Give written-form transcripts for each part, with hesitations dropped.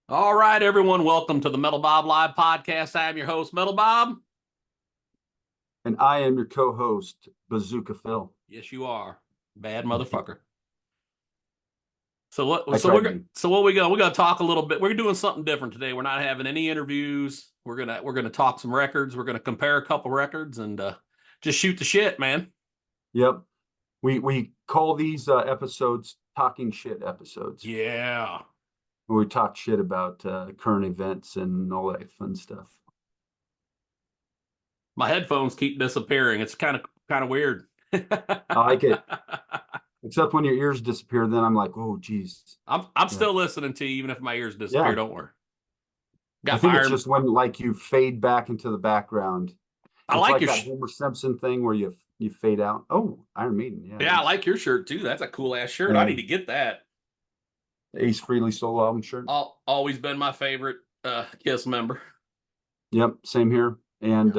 All right, everyone, welcome to the Metal Bob Live podcast. I am your host, Metal Bob. And I am your co-host, Bazooka Phil. Yes, you are. Bad motherfucker. So what? I So tried to be. we're gonna talk a little bit. We're doing something different today. We're not having any interviews. We're gonna talk some records. We're gonna compare a couple records and just shoot the shit, man. Yep. We call these episodes talking shit episodes. Yeah. Where we talk shit about current events and all that fun stuff. My headphones keep disappearing. It's kind of weird. I like it. Except when your ears disappear, then I'm like, oh, geez. I'm still listening to you, even if my ears disappear. Yeah. Don't worry. I Got my think it's iron. just when like you fade back into the background. I It's like like your. that Homer Simpson thing where you fade out. Oh, Iron Maiden. Yeah. Yeah, I like your shirt too. That's a cool ass shirt. I Yeah. need to get that. Ace Frehley solo album shirt. Always been my favorite Kiss member. Yep. Same here. And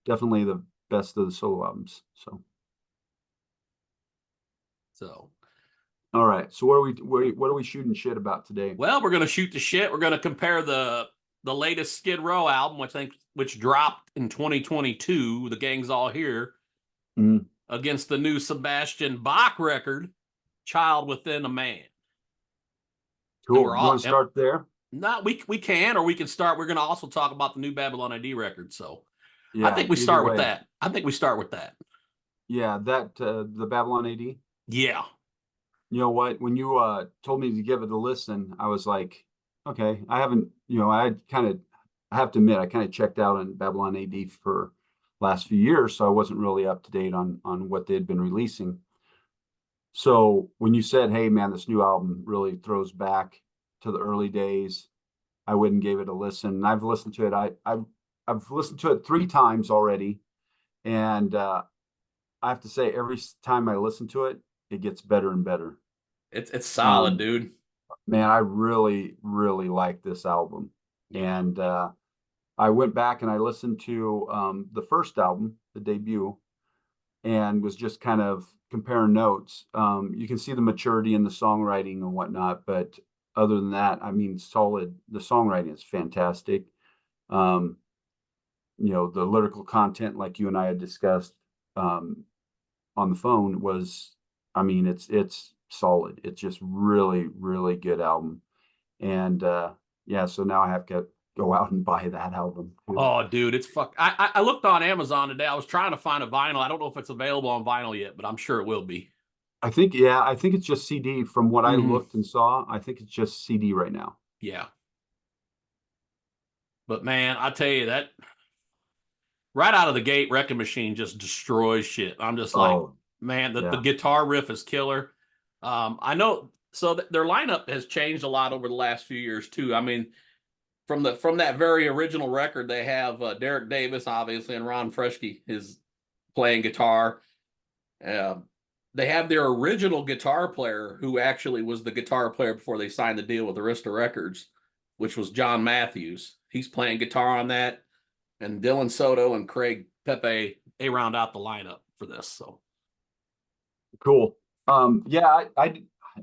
definitely the best of the solo albums. So, All right. So what are we shooting shit about today? well, we're gonna shoot the shit. We're gonna compare the latest Skid Row album, which dropped in 2022. The Gang's All Here, Mm, against the new Sebastian Bach record, Child Within a Man. And cool. we're You want all to start there? not we can, or we can start. We're gonna also talk about the new Babylon ID record. So I Yeah. think we Either start with way. that. I think we start with that. Yeah. That the Babylon AD. Yeah. You know what? When you told me to give it a listen, I was like, okay. I haven't. I have to admit, I kind of checked out on Babylon AD for last few years, so I wasn't really up to date on what they had been releasing. So when you said, "Hey, man, this new album really throws back to the early days," I went and gave it a listen. I've listened to it. I've listened to it 3 times already, and I have to say, every time I listen to it, it gets better and better. It's solid, Um, dude. Man, I really, really like this album, Yeah. and I went back and I listened to the first album, the debut, and was just kind of comparing notes. You can see the maturity in the songwriting and whatnot, but other than that, I mean, solid. The songwriting is fantastic. Um, the lyrical content, like you and I had discussed um, on the phone, was, I mean, it's solid. It's just really, really good album. And yeah, so now I have to go out and buy that album too. Oh, dude, it's fuck. I looked on Amazon today. I was trying to find a vinyl. I don't know if it's available on vinyl yet, but I'm sure it will be. I think it's just CD from what I Mm-hmm. looked and saw. I think it's just CD right now. Yeah. But man, I tell you that right out of the gate, Wrecking Machine just destroys shit. I'm just like, Oh, man, the yeah. guitar riff is killer. I know. So their lineup has changed a lot over the last few years too. I mean, from that very original record, they have Derek Davis, obviously, and Ron Fresky is playing guitar. Uh, they have their original guitar player, who actually was the guitar player before they signed the deal with Arista Records, which was John Matthews. He's playing guitar on that, and Dylan Soto and Craig Pepe, they round out the lineup for this. So Cool. Yeah,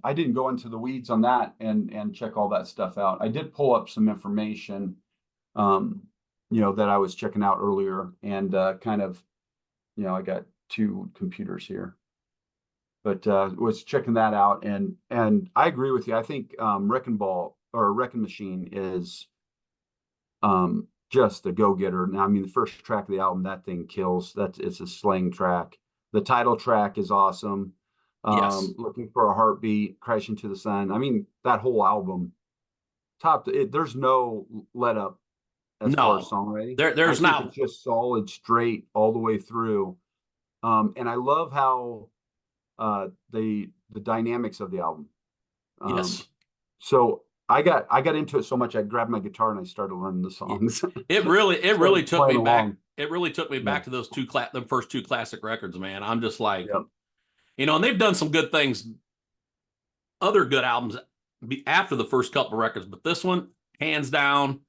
I didn't go into the weeds on that and check all that stuff out. I did pull up some information, um, that I was checking out earlier, and kind of, I got 2 computers here, but was checking that out, and I agree with you. I think Wrecking Ball or Wrecking Machine is just a go-getter. Now, I mean, the first track of the album, that thing kills. It's a slang track. The title track is awesome. yes, Looking for a Heartbeat, Crash into the Sun. I mean, that whole album, there's no let up as far as no, songwriting. I there's think not. it's just solid, straight all the way through. And I love how the dynamics of the album. Um, Yes, so I got into it so much I grabbed my guitar and I started learning the songs. it really Started took me playing back. along. It really took me Yeah. back to the first two classic records, man. I'm just like, Yep. and they've done some good things, other good albums after the first couple records, but this one, hands down,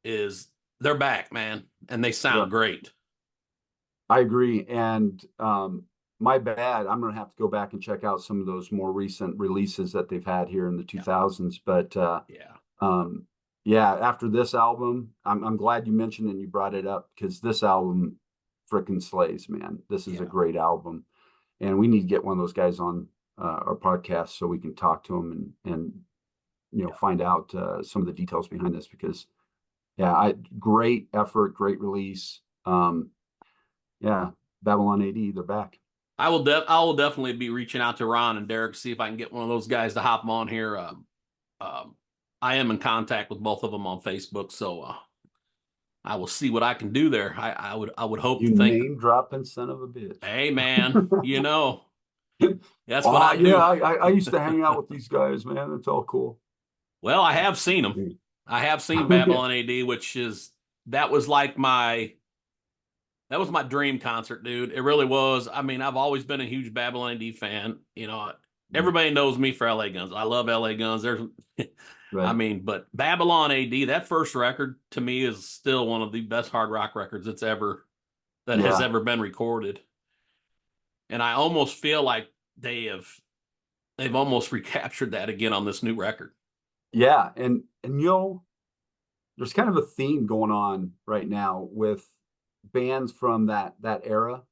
is they're back, man, and they sound Yep. great. I agree. And my bad. I'm gonna have to go back and check out some of those more recent releases that they've had here in the Yeah, 2000s. But yeah. Um, yeah, after this album, I'm glad you mentioned and you brought it up because this album freaking slays, man. This is a Yeah. great album, and we need to get one of those guys on our podcast so we can talk to them and find out some of the details behind this because yeah, great effort, great release. Yeah, Babylon AD, they're back. I will definitely be reaching out to Ron and Derek to see if I can get one of those guys to hop on here. Um, I am in contact with both of them on Facebook, so I will see what I can do there. I would hope You to think, name dropping son of a bitch. hey man, that's what Oh I yeah, do. I used to hang out with these guys, man. It's all cool. Well, I Yeah. have seen them. I have seen Babylon AD, which is that was like that was my dream concert, dude. It really was. I mean, I've always been a huge Babylon AD fan. Everybody knows me for LA Guns. I love LA Guns. I Right. mean, but Babylon AD, that first record to me is still one of the best hard rock records that has Yeah. ever been recorded. And I almost feel like they've almost recaptured that again on this new record. Yeah. And there's kind of a theme going on right now with bands from that era,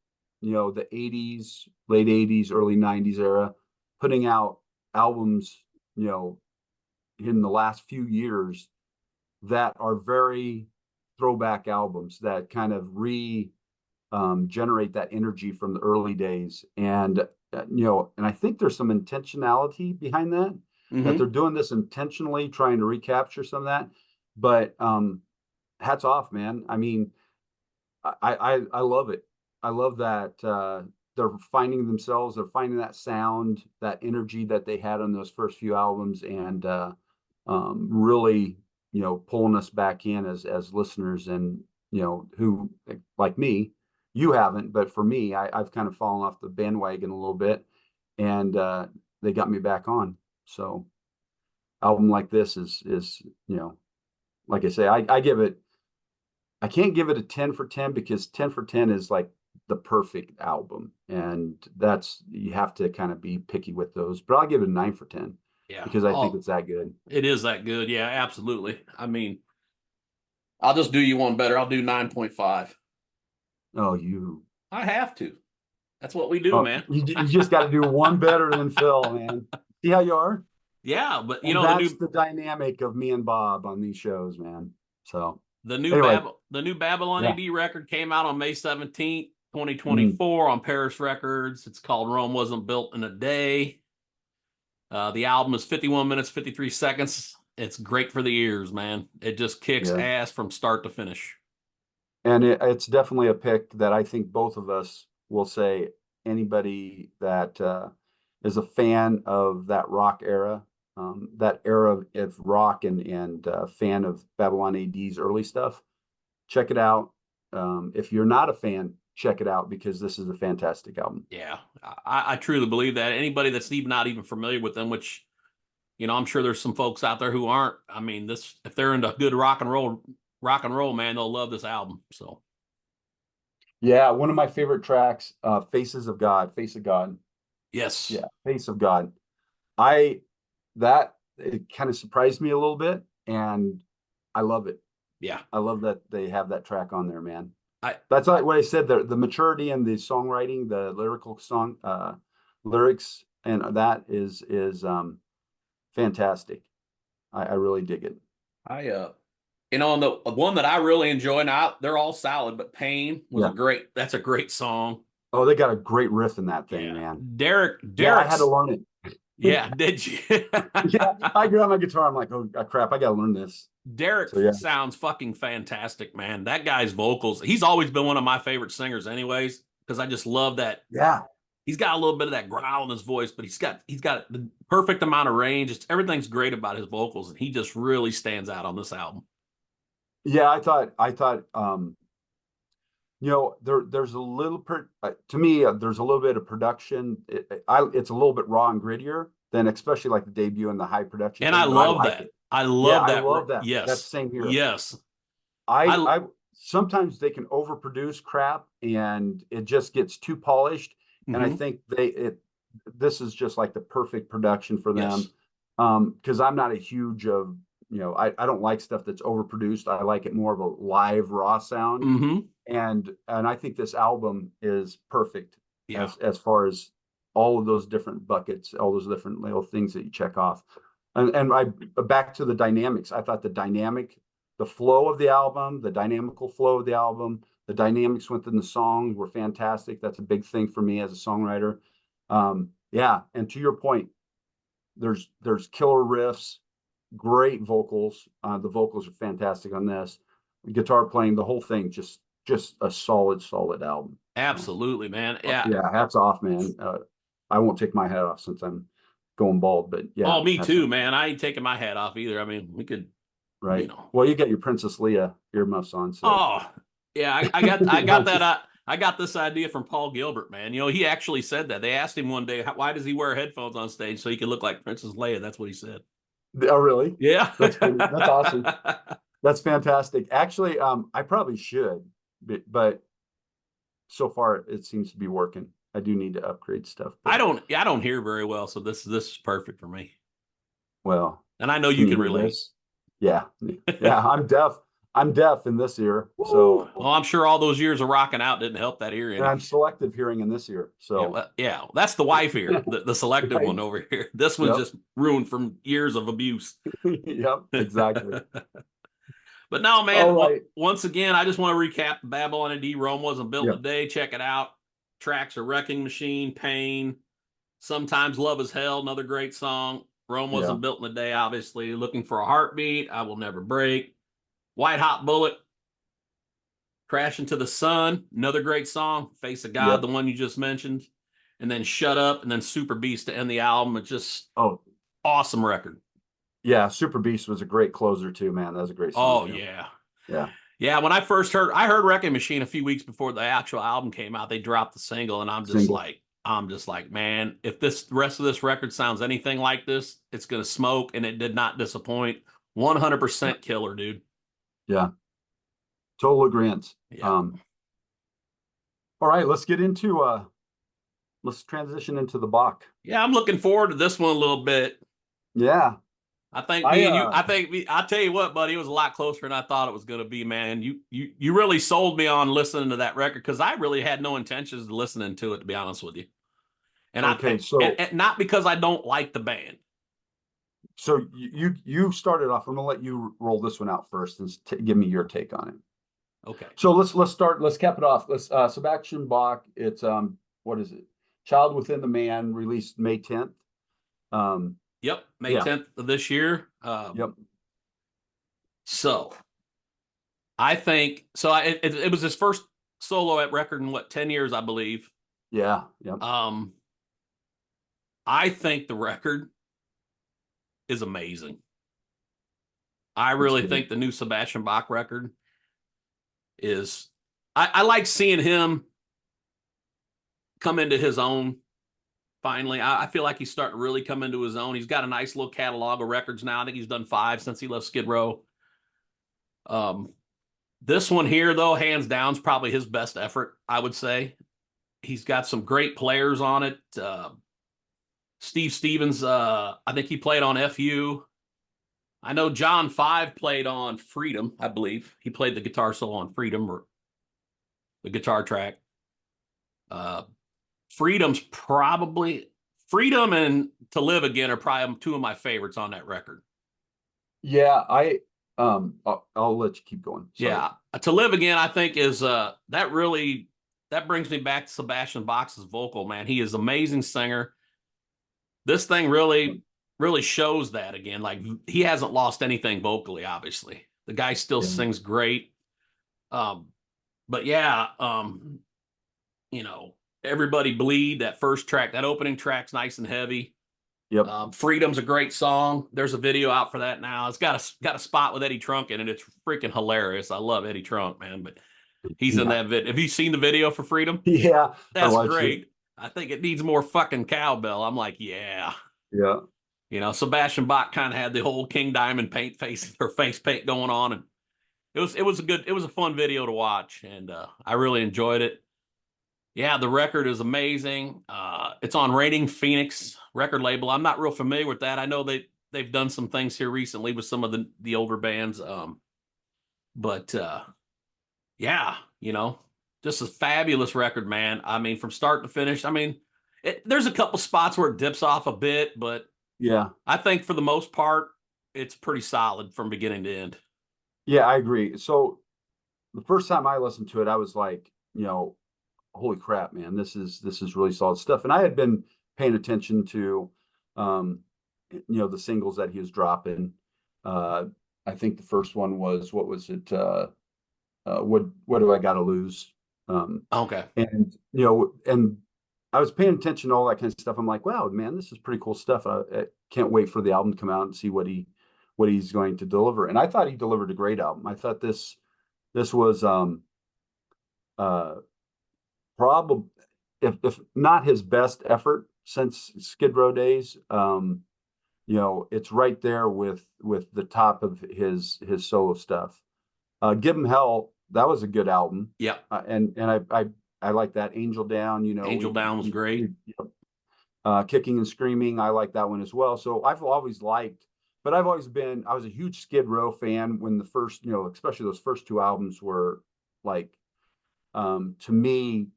the 80s, late 80s, early 90s era, putting out albums, you know, in the last few years that are very throwback albums that kind of generate that energy from the early days. And and I think there's some intentionality behind that Mm-hmm. they're doing this intentionally, trying to recapture some of that. But hats off, man. I mean, I love it. I love that they're finding themselves, they're finding that sound, that energy that they had on those first few albums, and really, pulling us back in as listeners, and who like me, you haven't, but for me, I've kind of fallen off the bandwagon a little bit, and they got me back on. So, album like this is like I say, I can't give it a 10 for 10 because 10 for 10 is like the perfect album. And you have to kind of be picky with those. But I'll give it a 9 for 10 Yeah. because I think Oh, it's that good. it is that good. Yeah, absolutely. I mean, I'll just do you one better. I'll do 9.5. Oh, you. I have to. That's what we do, Oh, man. you just got to do one better than Phil, man. See how you are? Yeah, but And that's the dynamic of me and Bob on these shows, man. So, anyway, The new Babylon yeah. AD record came out on May 17th, Mm, 2024 on Paris Records. It's called Rome Wasn't Built in a Day. The album is 51 minutes, 53 seconds. It's great for the ears, man. It just kicks yeah. ass from start to finish. And it's definitely a pick that I think both of us will say anybody that is a fan of that rock era, that era of rock and fan of Babylon AD's early stuff, check it out. If you're not a fan, check it out because this is a fantastic album. Yeah, I truly believe that. Anybody that's even not even familiar with them, which I'm sure there's some folks out there who aren't. I mean, this if they're into good rock and roll, man, they'll love this album. So Yeah, one of my favorite tracks, Faces of God, Face of God. yes, Yeah, Face of God. I that it kind of surprised me a little bit, and I love it. yeah, I love that they have that track on there, man. I That's like what I said. The maturity and the songwriting, the lyrical song lyrics, and that is fantastic. I really dig it. I and the one that I really enjoy now, they're all solid, but Pain was Yeah. that's a great song. Oh, they got a great riff in that thing, Yeah. man. Yeah, I had to Derek's, learn it. yeah, did you? Yeah, I grab my guitar. I'm like, oh crap, I got to learn this. Derek So yeah, sounds fucking fantastic, man. That guy's vocals, he's always been one of my favorite singers, anyways, because I just love that. yeah, He's got a little bit of that growl in his voice, but he's got the perfect amount of range. Everything's great about his vocals, and he just really stands out on this album. yeah. I thought there's a little to me there's a little bit of production. It's a little bit raw and grittier than especially like the debut and the high production And I thing, but I love like that. it. I Yeah, love I that. love that. That's the Yes, same here. yes. I I I sometimes they can overproduce crap and it just gets too polished. And I mm-hmm. think this is just like the perfect production for them. Yes. Because I'm not a huge of I don't like stuff that's overproduced. I like it more of a live raw sound. Mm-hmm. And I think this album is perfect Yeah. as far as all of those different buckets, all those different little things that you check off. And I back to the dynamics. I thought the flow of the album, the dynamical flow of the album, the dynamics within the song were fantastic. That's a big thing for me as a songwriter. Yeah, and to your point, there's killer riffs, great vocals. The vocals are fantastic on this. Guitar playing, the whole thing, just a solid album. So Absolutely, man. Yeah. yeah, hats off, man. I won't take my hat off since I'm going bald, but yeah, Oh, me hats too, off. man. I ain't taking my hat off either. I mean, we could, you Right. know. Well, you got your Princess Leia earmuffs on, so Oh, yeah. I got that. I got this idea from Paul Gilbert, man. You know, he actually said that. They asked him one day, why does he wear headphones on stage so he can look like Princess Leia? That's what he said. oh really? Yeah. That's funny. That's awesome. That's fantastic. Actually, I probably should, but so far it seems to be working. I do need to upgrade stuff, but I don't hear very well, so this is perfect for me. well, And I know can you you can hear relate. this? Yeah. Yeah, I'm deaf. I'm deaf in this ear, Woo. so Well, I'm sure all those years of rocking out didn't help that ear and any. I'm selective hearing in this ear. Yeah, So yeah. That's the wife ear, the selective right. one over here. This one's Yep. just ruined from years of abuse. Yep, exactly. But no, man. All right. Once again, I just want to recap Babylon AD. Rome wasn't built in a Yep. day. Check it out. Tracks are Wrecking Machine, Pain, Sometimes Love is Hell, another great song. Rome Yeah. wasn't built in a day, obviously. Looking for a Heartbeat, I Will Never Break. White Hot Bullet, Crash into the Sun, another great song. Face of God, the Yep. one you just mentioned. And then Shut Up, and then Super Beast to end the album. It's just Oh, awesome record. yeah. Super Beast was a great closer too, man. That was a great song Oh, too. yeah. Yeah. Yeah, when I heard Wrecking Machine a few weeks before the actual album came out. They dropped the single, and Single. I'm just like, man, if this rest of this record sounds anything like this, it's gonna smoke, and it did not disappoint. Yeah. 100% killer, dude. Yeah. Total agreement. Yeah, Um, all right, let's transition into the Bach. yeah, I'm looking forward to this one a little bit. Yeah. I think I me and you, I tell you what, buddy, it was a lot closer than I thought it was gonna be, man. You really sold me on listening to that record because I really had no intentions of listening to it, to be honest with you. And okay, and not because I don't like the band. so you started off. I'm gonna let you roll this one out first and give me your take on it. Okay. So let's cap it off. Let's Sebastian Bach, it's what is it? Child Within the Man, released May 10th. Um Yep, May yeah, 10th of this year. yep, So I think so. It was his first solo at record in what 10 years, I believe. yeah, yep. Um, I think the record is amazing. I It's really good. think the new Sebastian Bach record is. I like seeing him come into his own. Finally, I feel like he's starting to really come into his own. He's got a nice little catalog of records now. I think he's done 5 since he left Skid Row. Um, this one here, though, hands down, is probably his best effort, I would say. He's got some great players on it. Steve Stevens, I think he played on FU. I know John Five played on Freedom, I believe. He played the guitar solo on Freedom, or the guitar track. Uh, Freedom's probably Freedom and To Live Again are probably 2 of my favorites on that record. Yeah, I'll let you keep going. Sorry. Yeah, To Live Again, I think is that brings me back to Sebastian Bach's vocal, man. He is an amazing singer. This thing really shows that again. Like, he hasn't lost anything vocally, obviously. The guy still Yeah. sings great. But yeah, Everybody Bleed, that first track, that opening track's nice and heavy. Yep. Freedom's a great song. There's a video out for that now. It's got a spot with Eddie Trunk in it. It's freaking hilarious. I love Eddie Trunk, man. But he's in Yeah. that video. Have you seen the video for Freedom? Yeah. I That's watched it. great. I think it needs more fucking cowbell. I'm like, yeah. Yeah. Sebastian Bach kind of had the whole King Diamond paint face or face paint going on, and it was a fun video to watch, and I really enjoyed it. Yeah, the record is amazing. It's on Rating Phoenix record label. I'm not real familiar with that. I know they they've done some things here recently with some of the older bands. But yeah, just a fabulous record, man. I mean, from start to finish. I mean, there's a couple spots where it dips off a bit, but Yeah. I think for the most part, it's pretty solid from beginning to end. Yeah, I agree. So the first time I listened to it, I was like, holy crap, man, this is really solid stuff. And I had been paying attention to um, the singles that he was dropping. Uh I think the first one was, what was it? What do I gotta lose? Um Okay. and I was paying attention to all that kind of stuff. I'm like, wow, man, this is pretty cool stuff. I can't wait for the album to come out and see what he's going to deliver. And I thought he delivered a great album. I thought this was uh probably, if not his best effort since Skid Row days. It's right there with the top of his solo stuff. Give Him Hell, that was a good album. Yep. And I like that. Angel Down, Angel Down was great. Kicking and Screaming, I like that one as well. So I've always liked, but I was a huge Skid Row fan when the first, especially those first two albums were like, to me,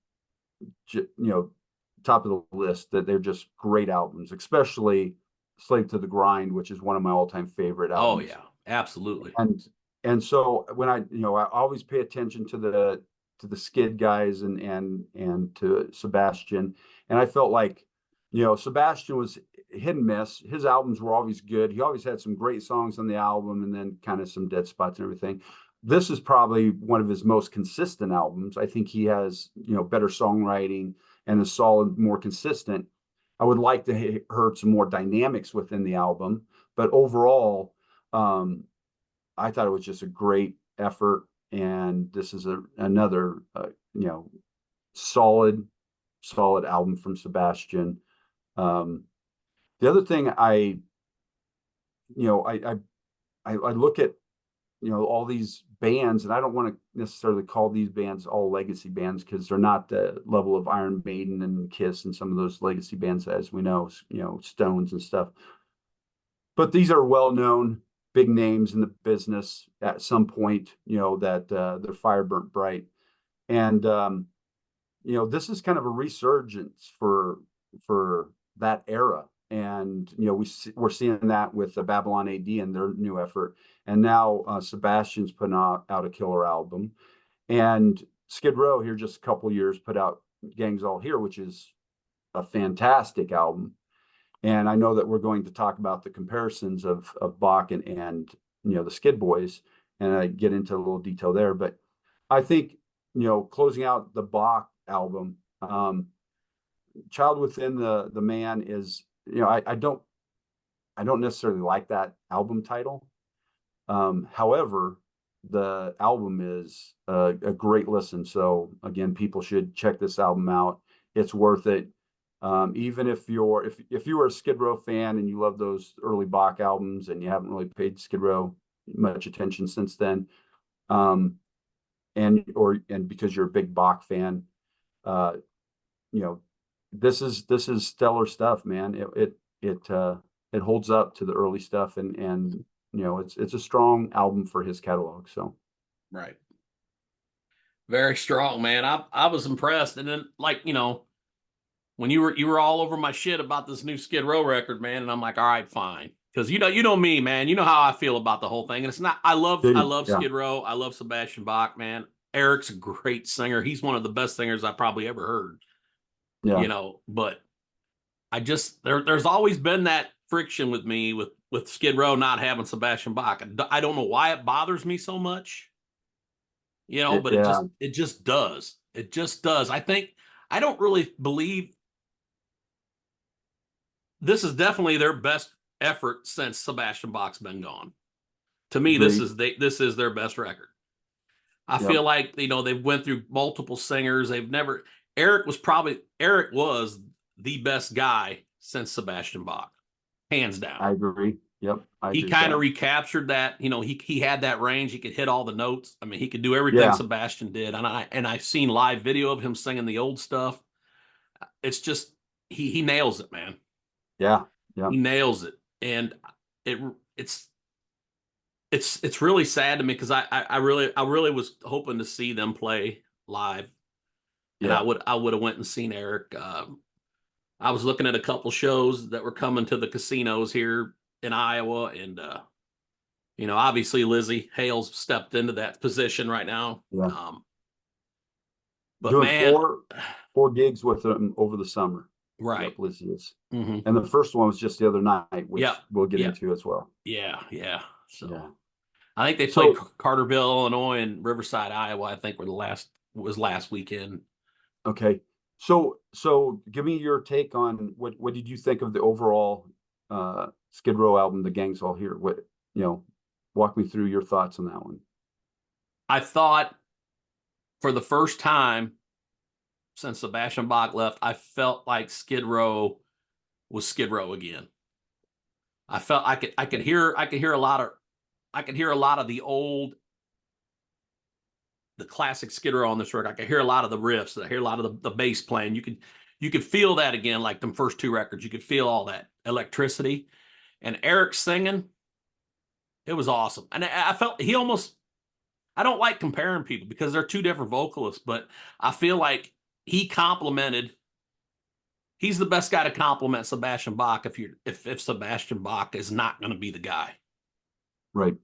top of the list, that they're just great albums, especially Slave to the Grind, which is one of my all-time favorite Oh albums. yeah, absolutely. And so when I always pay attention to the Skid guys and to Sebastian, and I felt like, Sebastian was hit and miss. His albums were always good. He always had some great songs on the album, and then kind of some dead spots and everything. This is probably one of his most consistent albums. I think he has, better songwriting and is solid, more consistent. I would like to hear some more dynamics within the album, but overall, um, I thought it was just a great effort, and this is another solid, solid album from Sebastian. Um, the other thing you know, I look at all these bands, and I don't want to necessarily call these bands all legacy bands, because they're not the level of Iron Maiden and Kiss and some of those legacy bands, as we know, Stones and stuff. But these are well-known big names in the business at some point, that their fire burnt bright. And this is kind of a resurgence for that era. And we're seeing that with the Babylon AD and their new effort. And now Sebastian's putting out a killer album. And Skid Row here just a couple years put out Gangs All Here, which is a fantastic album. And I know that we're going to talk about the comparisons of Bach and the Skid Boys, and I get into a little detail there. But I think, closing out the Bach album, Child Within the Man is, I don't necessarily like that album title. However, the album is a great listen. So again, people should check this album out. It's worth it. Even if you were a Skid Row fan and you love those early Bach albums and you haven't really paid Skid Row much attention since then, and because you're a big Bach fan, uh, you know, this is stellar stuff, man. It holds up to the early stuff, and it's a strong album for his catalog. So Right. Very strong, man. I was impressed. And then, like, when you were all over my shit about this new Skid Row record, man, and I'm like, all right, fine. Because you know me, man. You know how I feel about the whole thing. And it's not I love yeah, Skid Row. I love Sebastian Bach, man. Eric's a great singer. He's one of the best singers I probably ever heard. yeah, But I just there's always been that friction with me with Skid Row not having Sebastian Bach. I don't know why it bothers me so much, but it yeah, just it just does. It just does. I don't really believe this is definitely their best effort since Sebastian Bach's been gone. To me, this agreed. is their best record. I Yep, feel like they went through multiple singers. Eric was the best guy since Sebastian Bach, hands down. I agree. Yep, I He agree with kind of that. recaptured that. He had that range. He could hit all the notes. I mean, he could do everything Yeah, Sebastian did. And I've seen live video of him singing the old stuff. It's just he nails it, man. yeah, yeah, He nails it. And it it's it's really sad to me because I really was hoping to see them play live, and Yeah. I would have went and seen Eric. I was looking at a couple shows that were coming to the casinos here in Iowa, and obviously Lizzie Hales stepped into that position right now. Yeah. But Doing man, four gigs with them over the summer. right. Yep, Lizzie is. Hmm. And the first one was just the other night, Yeah. which we'll get Yeah. into as well. Yeah. Yeah. So Yeah. I think they played So Carterville, Illinois, and Riverside, Iowa. I think were the last weekend. okay. So give me your take on what did you think of the overall Skid Row album, The Gang's All Here? What, walk me through your thoughts on that one. I thought for the first time since Sebastian Bach left, I felt like Skid Row was Skid Row again. I felt I could hear a lot of the classic Skid Row on this record. I could hear a lot of the riffs. I hear a lot of the bass playing. You could feel that again, like them first two records. You could feel all that electricity. And Eric singing, it was awesome. And I felt he almost. I don't like comparing people because they're two different vocalists, but I feel like he complimented. He's the best guy to compliment Sebastian Bach if Sebastian Bach is not going to be the guy. Right.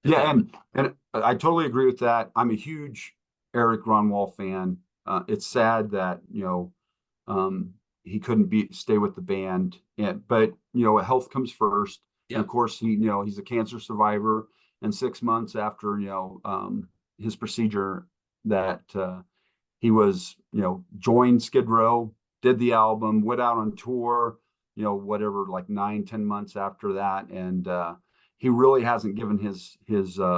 If Yeah, that and I totally agree with that. I'm a huge Eric Ronwall fan. It's sad that um, he couldn't stay with the band, but health comes first. And of Yep. course, he's a cancer survivor, and 6 months after his procedure, that he was joined Skid Row, did the album, went out on tour, whatever, like 9-10 months after that, and he really hasn't given his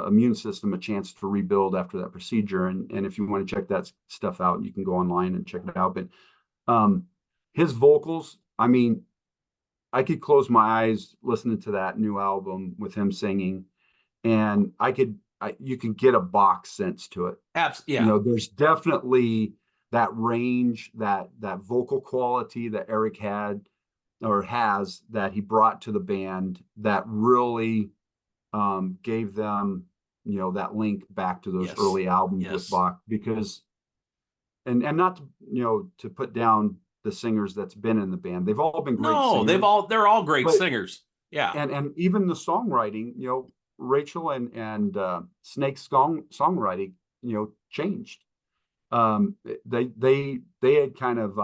immune system a chance to rebuild after that procedure. And if you want to check that stuff out, you can go online and check it out. But his vocals, I mean, I could close my eyes listening to that new album with him singing, and you could get a Bach sense to it. Yeah. There's definitely that range, that vocal quality that Eric had or has, that he brought to the band, that really gave them that link back to those Yes. early albums with Yes. Bach. Because and not to put down the singers that's been in the band, they've all been great No, singers, they're all great but singers. Yeah. and even the songwriting, Rachel and Snake's songwriting changed. They had kind of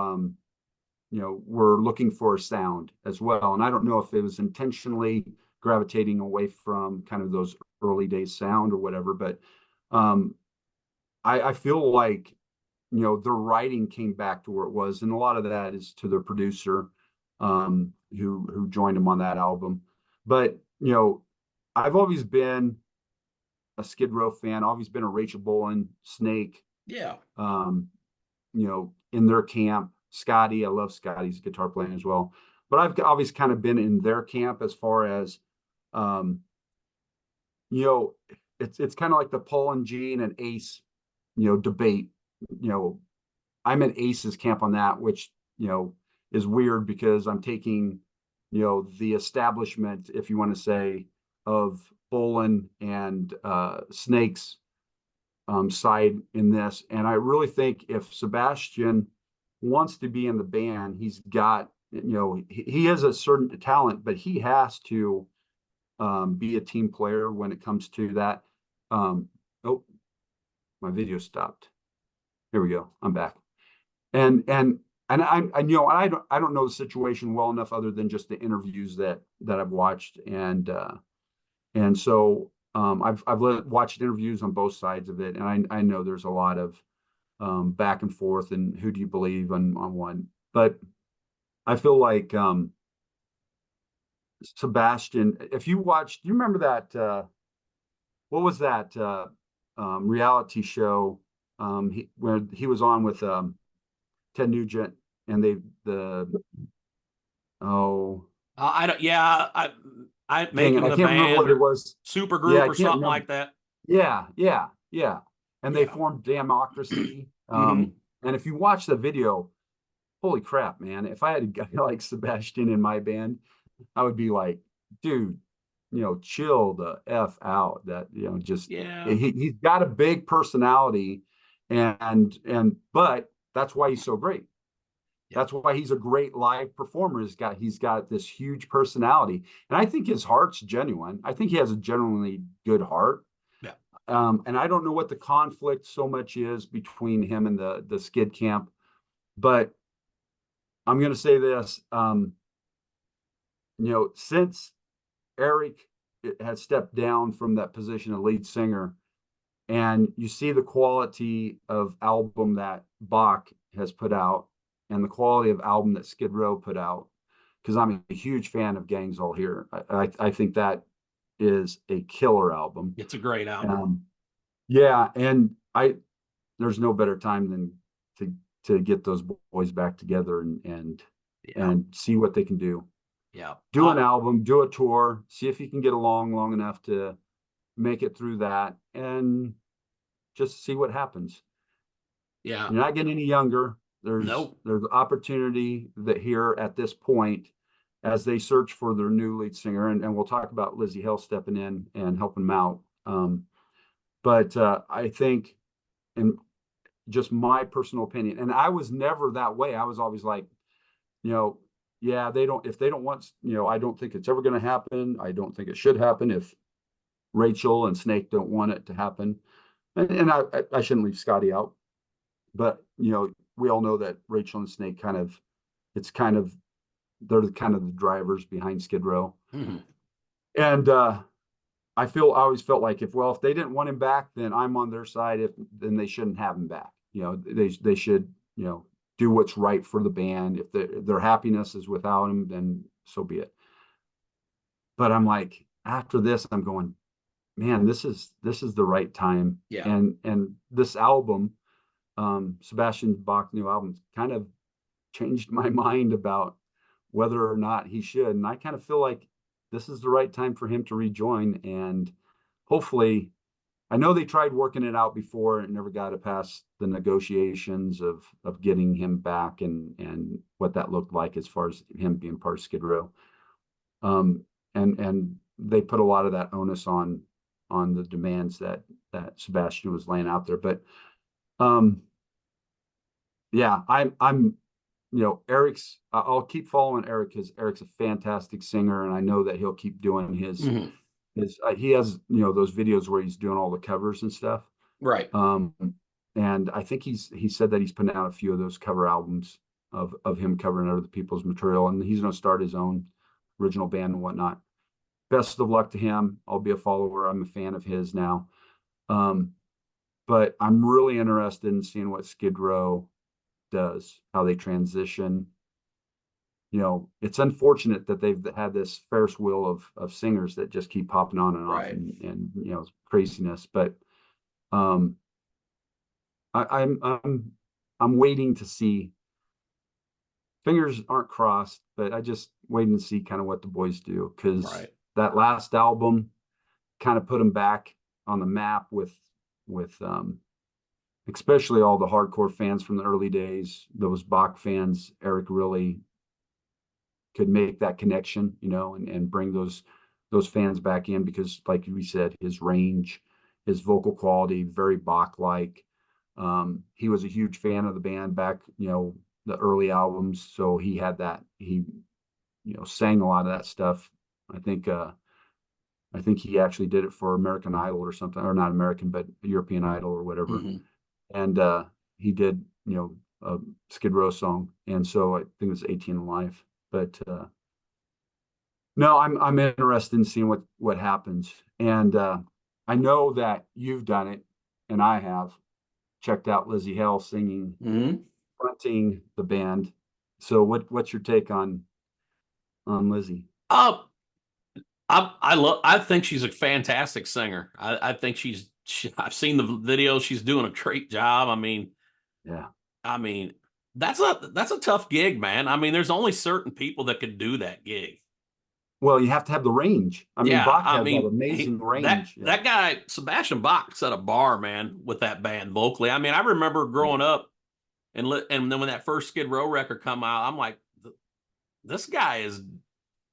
were looking for a sound as well, and I don't know if it was intentionally gravitating away from kind of those early days sound or whatever, but I feel like their writing came back to where it was, and a lot of that is to their producer, who joined them on that album. But I've always been a Skid Row fan, always been a Rachel Bolan, Snake, Yeah. in their camp. Scotty, I love Scotty's guitar playing as well, but I've always kind of been in their camp as far as um it's kind of like the Paul and Gene and Ace debate. I'm in Ace's camp on that, which is weird because I'm taking the establishment, if you want to say, of Bolan and Snake's side in this. And I really think if Sebastian wants to be in the band, he's got he has a certain talent, but he has to be a team player when it comes to that. Oh, my video stopped. Here we go. I'm back. And I don't know the situation well enough, other than just the interviews that I've watched, and so I've watched interviews on both sides of it, and I know there's a lot of back and forth, and who do you believe on one. But I feel like Sebastian, if you watched, do you remember that what was that reality show where he was on with Ted Nugent, and the oh I don't. Yeah. I dang it, making I the can't remember band what it or was. super Yeah, group I or can't something remember. like that. Yeah. And they Yeah. formed Democracy. Hmm. And if you watch the video, holy crap, man! If I had a guy like Sebastian in my band, I would be like dude, chill the F out. That, just Yeah. he's got a big personality, but that's why he's so great. Yeah. That's why he's a great live performer. He's got this huge personality, and I think his heart's genuine. I think he has a genuinely good heart. Yeah. And I don't know what the conflict so much is between him and the Skid Camp, but I'm going to say this. Since Eric has stepped down from that position of lead singer, and you see the quality of album that Bach has put out and the quality of album that Skid Row put out, because I'm a huge fan of Gangs All Here. I think that is a killer album. It's a great album. Yeah, and there's no better time than to get those boys back together Yeah. and see what they can do. Yeah. Do an album, do a tour, see if you can get along long enough to make it through that, and just see what happens. Yeah. You're not getting any younger. There's Nope. there's opportunity that here at this point, as they search for their new lead singer, and we'll talk about Lizzie Hale stepping in and helping them out. But I think, in just my personal opinion, and I was never that way. I was always like, you know, yeah, if they don't want, I don't think it's ever going to happen. I don't think it should happen if Rachel and Snake don't want it to happen. And I shouldn't leave Scotty out, but we all know that Rachel and Snake it's kind of, they're kind of the drivers behind Skid Row. Mm-hmm. And I always felt like if they didn't want him back, then I'm on their side. Then they shouldn't have him back. They should, do what's right for the band. If their happiness is without him, then so be it. But I'm like, after this, I'm going, man, this is the right time. Yeah. And this album, Sebastian Bach new album, kind of changed my mind about whether or not he should. And I kind of feel like this is the right time for him to rejoin. And hopefully, I know they tried working it out before and never got it past the negotiations of getting him back and what that looked like as far as him being part of Skid Row. And they put a lot of that onus on the demands that Sebastian was laying out there. But yeah, I'm I'll keep following Eric because Eric's a fantastic singer, and I know that he'll keep doing his Mm-hmm. he has those videos where he's doing all the covers and stuff. Right. And I think he said that he's putting out a few of those cover albums of him covering other people's material, and he's going to start his own original band and whatnot. Best of luck to him. I'll be a follower. I'm a fan of his now. But I'm really interested in seeing what Skid Row does, how they transition. It's unfortunate that they've had this Ferris wheel of singers that just keep popping on and off, Right. and craziness. But I'm waiting to see. Fingers aren't crossed, but I just waiting to see kind of what the boys do, because Right. that last album kind of put them back on the map with especially all the hardcore fans from the early days, those Bach fans. Eric really could make that connection, and bring those fans back in, because like we said, his range, his vocal quality, very Bach-like. He was a huge fan of the band back, the early albums. So he had that, he, sang a lot of that stuff. I think he actually did it for American Idol or something, or not American, but European Idol or whatever. Mm-hmm. And he did, a Skid Row song. And so I think it was 18 Life. But no, I'm interested in seeing what happens. And I know that you've done it, and I have checked out Lizzie Hale singing, Mm-hmm. fronting the band. So what's your take on Lizzie? I think she's a fantastic singer. I think I've seen the videos. She's doing a great job. Yeah. I mean, that's a tough gig, man. There's only certain people that could do that gig. Well, you have to have the range. Yeah, Bach has that amazing range. that guy Sebastian Bach set a bar, man, with that band vocally. I remember growing up and then when that first Skid Row record come out, I'm like, this guy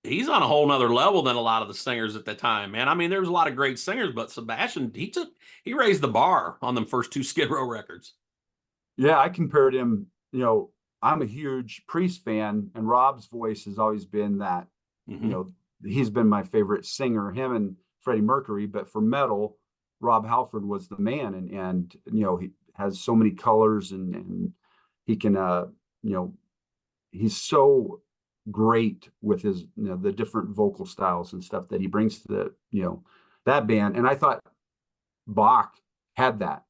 he's on a whole nother level than a lot of the singers at the time, man. I mean, there was a lot of great singers, but Sebastian, he raised the bar on them first two Skid Row records. Yeah, I compared him, I'm a huge Priest fan, and Rob's voice has always been that, you Hmm. know, he's been my favorite singer, him and Freddie Mercury. But for metal, Rob Halford was the man, and he has so many colors, and he can you know he's so great with his the different vocal styles and stuff that he brings to the that band. And I thought Bach had that.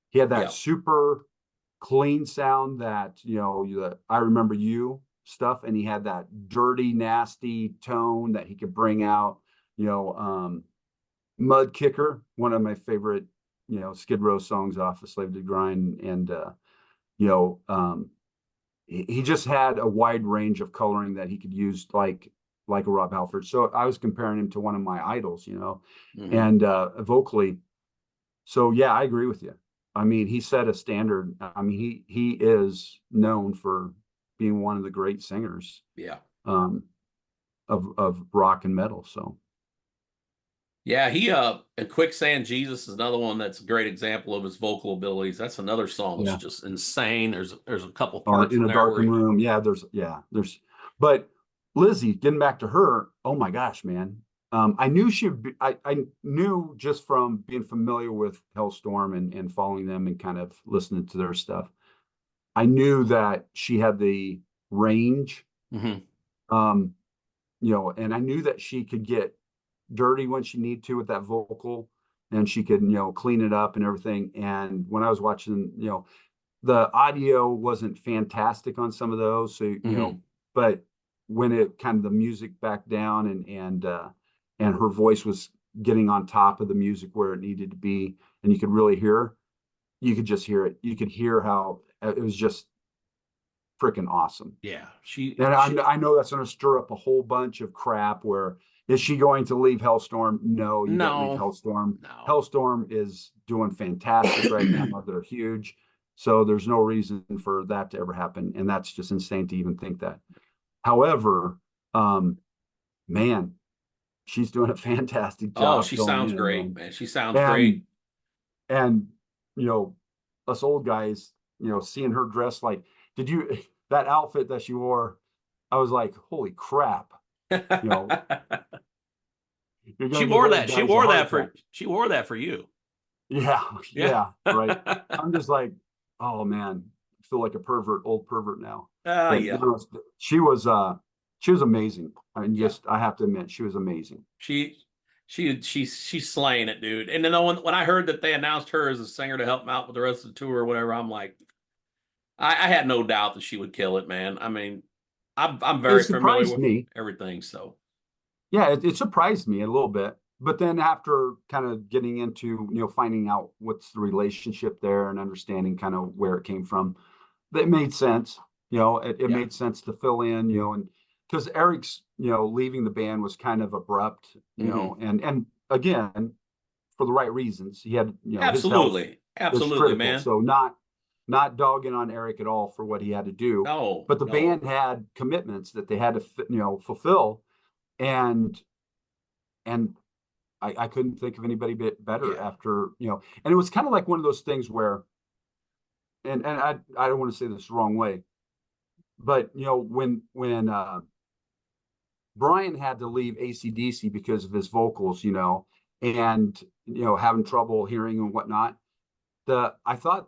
He had that Yeah. super clean sound that the I Remember You stuff, and he had that dirty, nasty tone that he could bring out. You know, Mud Kicker, one of my favorite Skid Row songs off of Slave to Grind, and you know, he just had a wide range of coloring that he could use, like a Rob Halford. So I was comparing him to one of my idols, Hmm. and vocally. So yeah, I agree with you. I mean, he set a standard. I mean, he is known for being one of the great singers Yeah. um, of rock and metal. So Yeah, he and Quicksand Jesus is another one that's a great example of his vocal abilities. That's another song that's yeah, just insane. There's a couple or parts in in a there where darkened room. There's. But Lizzie, getting back to her, oh my gosh, man. I knew she'd be, I knew just from being familiar with Hellstorm and following them and kind of listening to their stuff. I knew that she had the range, hmm um, and I knew that she could get dirty when she need to with that vocal, and she could, clean it up and everything. And when I was watching, the audio wasn't fantastic on some of those, so hmm but when it kind of the music backed down and her voice was getting on top of the music where it needed to be, and you could really hear her, you could just hear it. You could hear how it was just freaking awesome. Yeah, And she I know that's going to stir up a whole bunch of crap. Where is she going to leave Hellstorm? No, you don't leave no, Hellstorm. no. Hellstorm is doing fantastic right now. They're huge. So there's no reason for that to ever happen. And that's just insane to even think that. However, um, man, she's doing a fantastic Oh, job she filling sounds in, great, man. man. She sounds And great. and you know, us old guys, seeing her dressed like, did you that outfit that she wore? I was like, holy crap, you know, you're She going to give wore those that. guys a heart attack. She wore that for you. Yeah, Yeah. yeah, right. I'm just like, oh man, I feel like a pervert, old pervert now. But Yeah. no, she was amazing. I mean, Yeah. I have to admit, she was amazing. She she's slaying it, dude. And then when I heard that they announced her as a singer to help them out with the rest of the tour or whatever, I'm like, I had no doubt that she would kill it, man. I mean, I'm It very familiar surprised with me. everything, so Yeah, it surprised me a little bit. But then after kind of getting into, finding out what's the relationship there and understanding kind of where it came from, that made sense. It yeah. made sense to fill in, and because Eric's, leaving the band was kind of abrupt, Hmm. and again, for the right reasons. He had, his health Absolutely. was Absolutely, critical. man. So not dogging on Eric at all for what he had to do, No, but the no. band had commitments that they had to, fulfill, and and I couldn't think of anybody better Yeah. after, and it was kind of like one of those things where, and I don't want to say this the wrong way, but when Brian had to leave ACDC because of his vocals, and having trouble hearing and whatnot. I thought,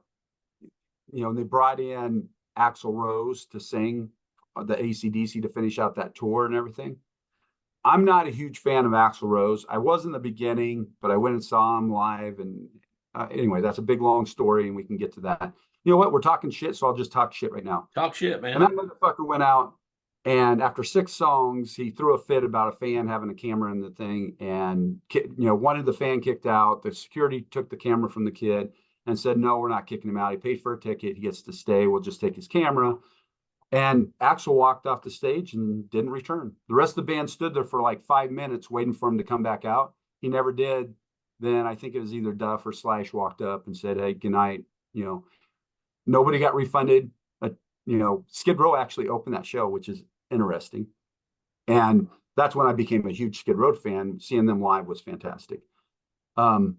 they brought in Axl Rose to sing the ACDC to finish out that tour and everything. I'm not a huge fan of Axl Rose. I was in the beginning, but I went and saw him live. And anyway, that's a big long story, and we can get to that. You know what? We're talking shit, so I'll just talk shit right now. Talk shit, And man. that motherfucker went out, and after 6 songs, he threw a fit about a fan having a camera in the thing, and wanted the fan kicked out. The security took the camera from the kid and said, "No, we're not kicking him out. He paid for a ticket. He gets to stay. We'll just take his camera." And Axel walked off the stage and didn't return. The rest of the band stood there for like 5 minutes waiting for him to come back out. He never did. Then I think it was either Duff or Slash walked up and said, "Hey, good night." You know, Nobody got refunded. Skid Row actually opened that show, which is interesting. And that's when I became a huge Skid Row fan. Seeing them live was fantastic. Um,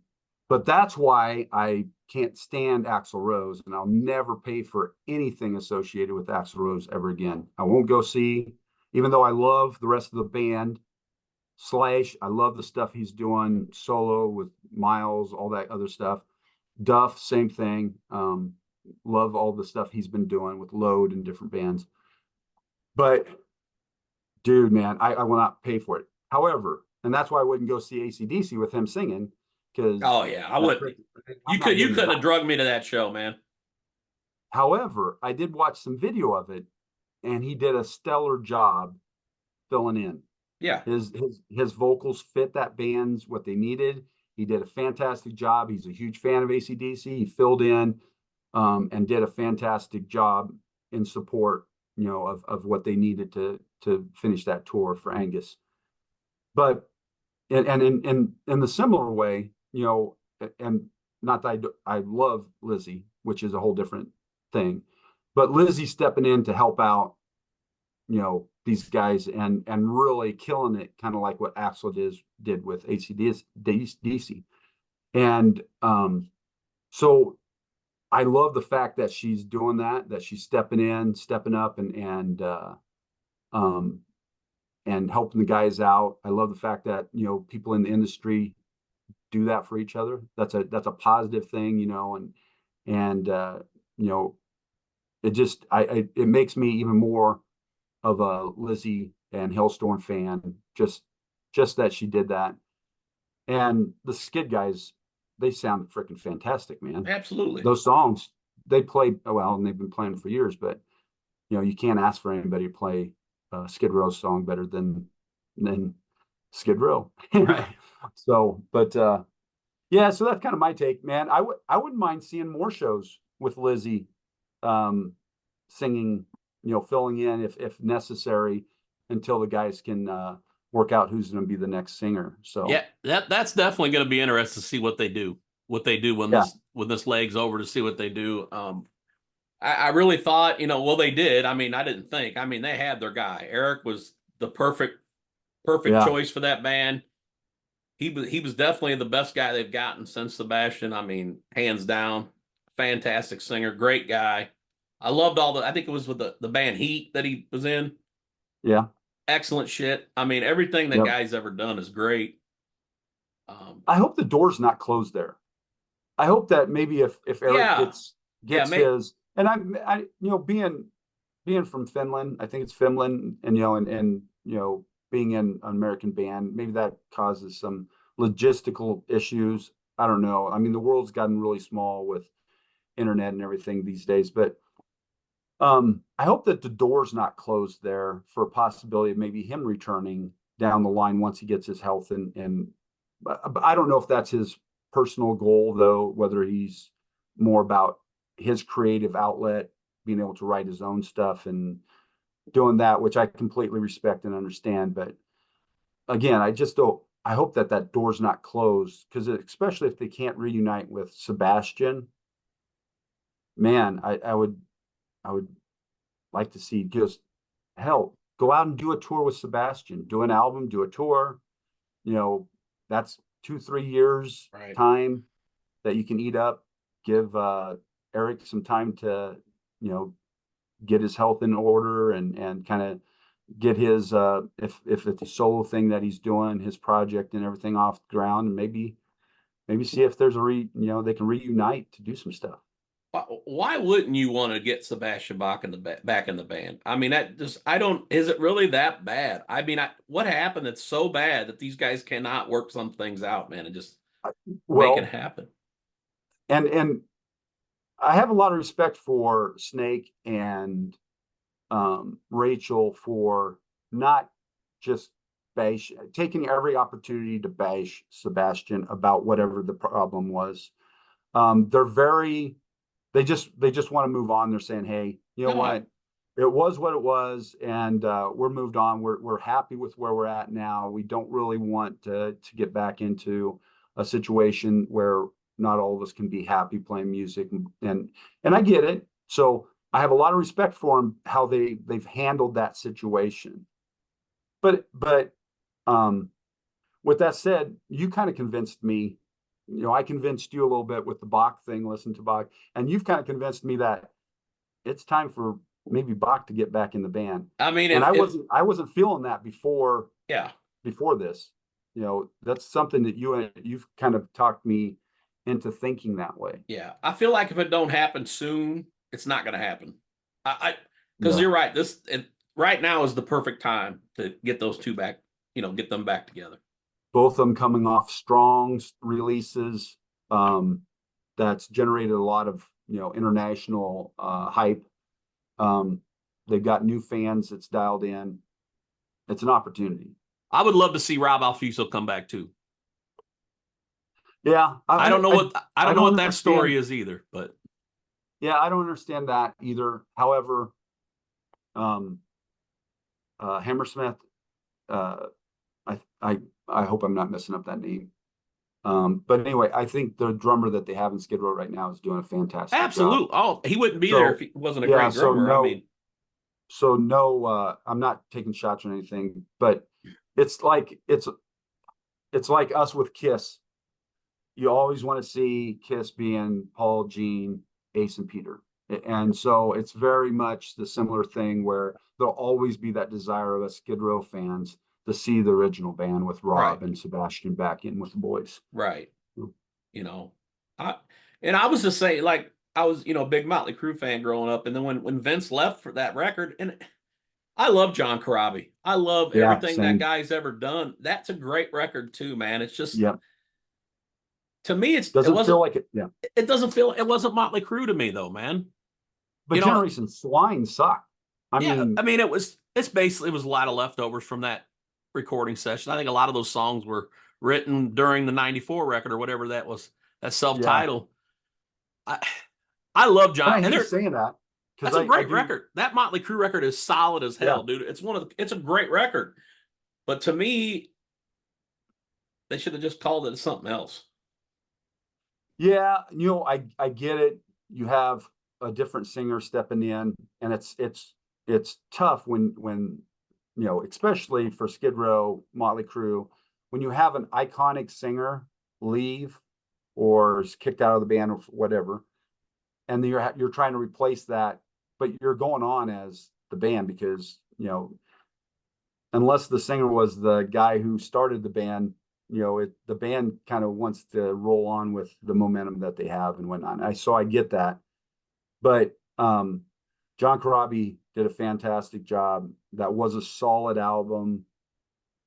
but that's why I can't stand Axl Rose, and I'll never pay for anything associated with Axl Rose ever again. I won't go see, even though I love the rest of the band. Slash, I love the stuff he's doing solo with Miles, all that other stuff. Duff, same thing. Love all the stuff he's been doing with Load and different bands. But dude, man, I will not pay for it. However, and that's why I wouldn't go see AC/DC with him singing, because Oh yeah, I that would. I'm not You getting the couldn't have vibe. drugged me to that show, man. However, I did watch some video of it, and he did a stellar job filling in. Yeah, His vocals fit that band's what they needed. He did a fantastic job. He's a huge fan of AC/DC. He filled in, and did a fantastic job in support, of what they needed to finish that tour for Angus. But and in the similar way, and not that I love Lizzie, which is a whole different thing, but Lizzie stepping in to help out, these guys and really killing it, kind of like what Axl did with AC/DC. And so I love the fact that she's doing that she's stepping in, stepping up, um, and helping the guys out. I love the fact that people in the industry do that for each other. That's a positive thing, and you know it just it makes me even more of a Lizzie and Hailstorm fan, just that she did that. And the Skid guys, they sound freaking fantastic, man. absolutely. Those songs they play well, and they've been playing for years, but you can't ask for anybody to play a Skid Row song better than Skid Row. Right. So, but yeah, so that's kind of my take, man. I wouldn't mind seeing more shows with Lizzie, um, singing, filling in if necessary, until the guys can work out who's going to be the next singer. So Yeah, that's definitely going to be interesting to see what they do. What they do yeah, when this leg's over, to see what they do. I really thought, well, they did. I mean, I didn't think. I mean, they had their guy. Eric was the perfect yeah, choice for that band. He was definitely the best guy they've gotten since Sebastian. I mean, hands down, fantastic singer, great guy. I loved all the. I think it was with the band Heat that he was in. yeah, Excellent shit. I mean, everything that yep. guy's ever done is great. I hope the door's not closed there. I hope that maybe if Eric Yeah, yeah, gets his, and I being from Finland, I think it's Finland, and being in an American band, maybe that causes some logistical issues. I don't know. I mean, the world's gotten really small with internet and everything these days, but I hope that the door's not closed there for a possibility of maybe him returning down the line once he gets his health, and but I don't know if that's his personal goal, though, whether he's more about his creative outlet, being able to write his own stuff and doing that, which I completely respect and understand. But again, I just don't. I hope that that door's not closed, because especially if they can't reunite with Sebastian, man, I would like to see just hell go out and do a tour with Sebastian, do an album, do a tour. You know, that's 2 3 years right. time that you can eat up. Give Eric some time to you know get his health in order, and kind of get his if it's a solo thing that he's doing, his project and everything off the ground, and maybe see if there's they can reunite to do some stuff. Why wouldn't you want to get Sebastian Bach in the back in the band? I mean, that just I don't. Is it really that bad? I mean, what happened that's so bad that these guys cannot work some things out, man, and just make it Well, happen? and I have a lot of respect for Snake and Rachel for not just taking every opportunity to bash Sebastian about whatever the problem was. They're very they just want to move on. They're saying, hey, you know No, what? It was what it was, and we're moved on. We're happy with where we're at now. We don't really want to get back into a situation where not all of us can be happy playing music, and I get it. So I have a lot of respect for them, how they've handled that situation. But Um, with that said, you kind of convinced me. I convinced you a little bit with the Bach thing, listen to Bach, and you've kind of convinced me that it's time for maybe Bach to get back in the band. I mean, And if I wasn't feeling that yeah, before this. That's something that you've kind of talked me into thinking that way. yeah, I feel like if it don't happen soon, it's not going to happen. I because Yeah. you're right. Right now is the perfect time to get those two back. Get them back together. Both of them coming off strong releases. Um, that's generated a lot of international hype. Um, they've got new fans that's dialed in. It's an opportunity. I would love to see Rob Alfuso come back too. Yeah, I I don't know don't what that story understand. is either, but Yeah, I don't understand that either. However, um, Hammersmith, uh, I I hope I'm not messing up that name. But anyway, I think the drummer that they have in Skid Row right now is doing a fantastic job. absolutely. Oh, he wouldn't be there if So he wasn't a yeah, great drummer. I mean, I'm not taking shots or anything, but it's like it's like us with Kiss. You always want to see Kiss being Paul, Gene, Ace, and Peter. And so it's very much the similar thing where there'll always be that desire of us Skid Row fans to see the original band with right, Rob and Sebastian back in with the boys. right. You know, I I was just saying, like I was, a big Motley Crue fan growing up, and then when Vince left for that record, and I love John Corabi. I love Yeah, everything that same. guy's ever done. That's a great record too, man. It's just Yeah. to me, Doesn't feel like it. Yeah. it doesn't feel it wasn't Motley Crue to me though, man. But You know, Generation Swine sucked. I yeah. I mean, mean, it's basically it was a lot of leftovers from that recording session. I think a lot of those songs were written during the '94 record or whatever that was. That yeah. self-titled. I I love And John, I and hate there saying that because that's a I great do. record. That Motley Crue record is solid as Yeah. hell, dude. It's a great record. But to me, they should have just called it something else. Yeah. I get it. You have a different singer stepping in, and it's tough when especially for Skid Row, Motley Crue, when you have an iconic singer leave or is kicked out of the band or whatever, and you're trying to replace that, but you're going on as the band because unless the singer was the guy who started the band, the band kind of wants to roll on with the momentum that they have and whatnot. So I get that, but John Corabi did a fantastic job. That was a solid album.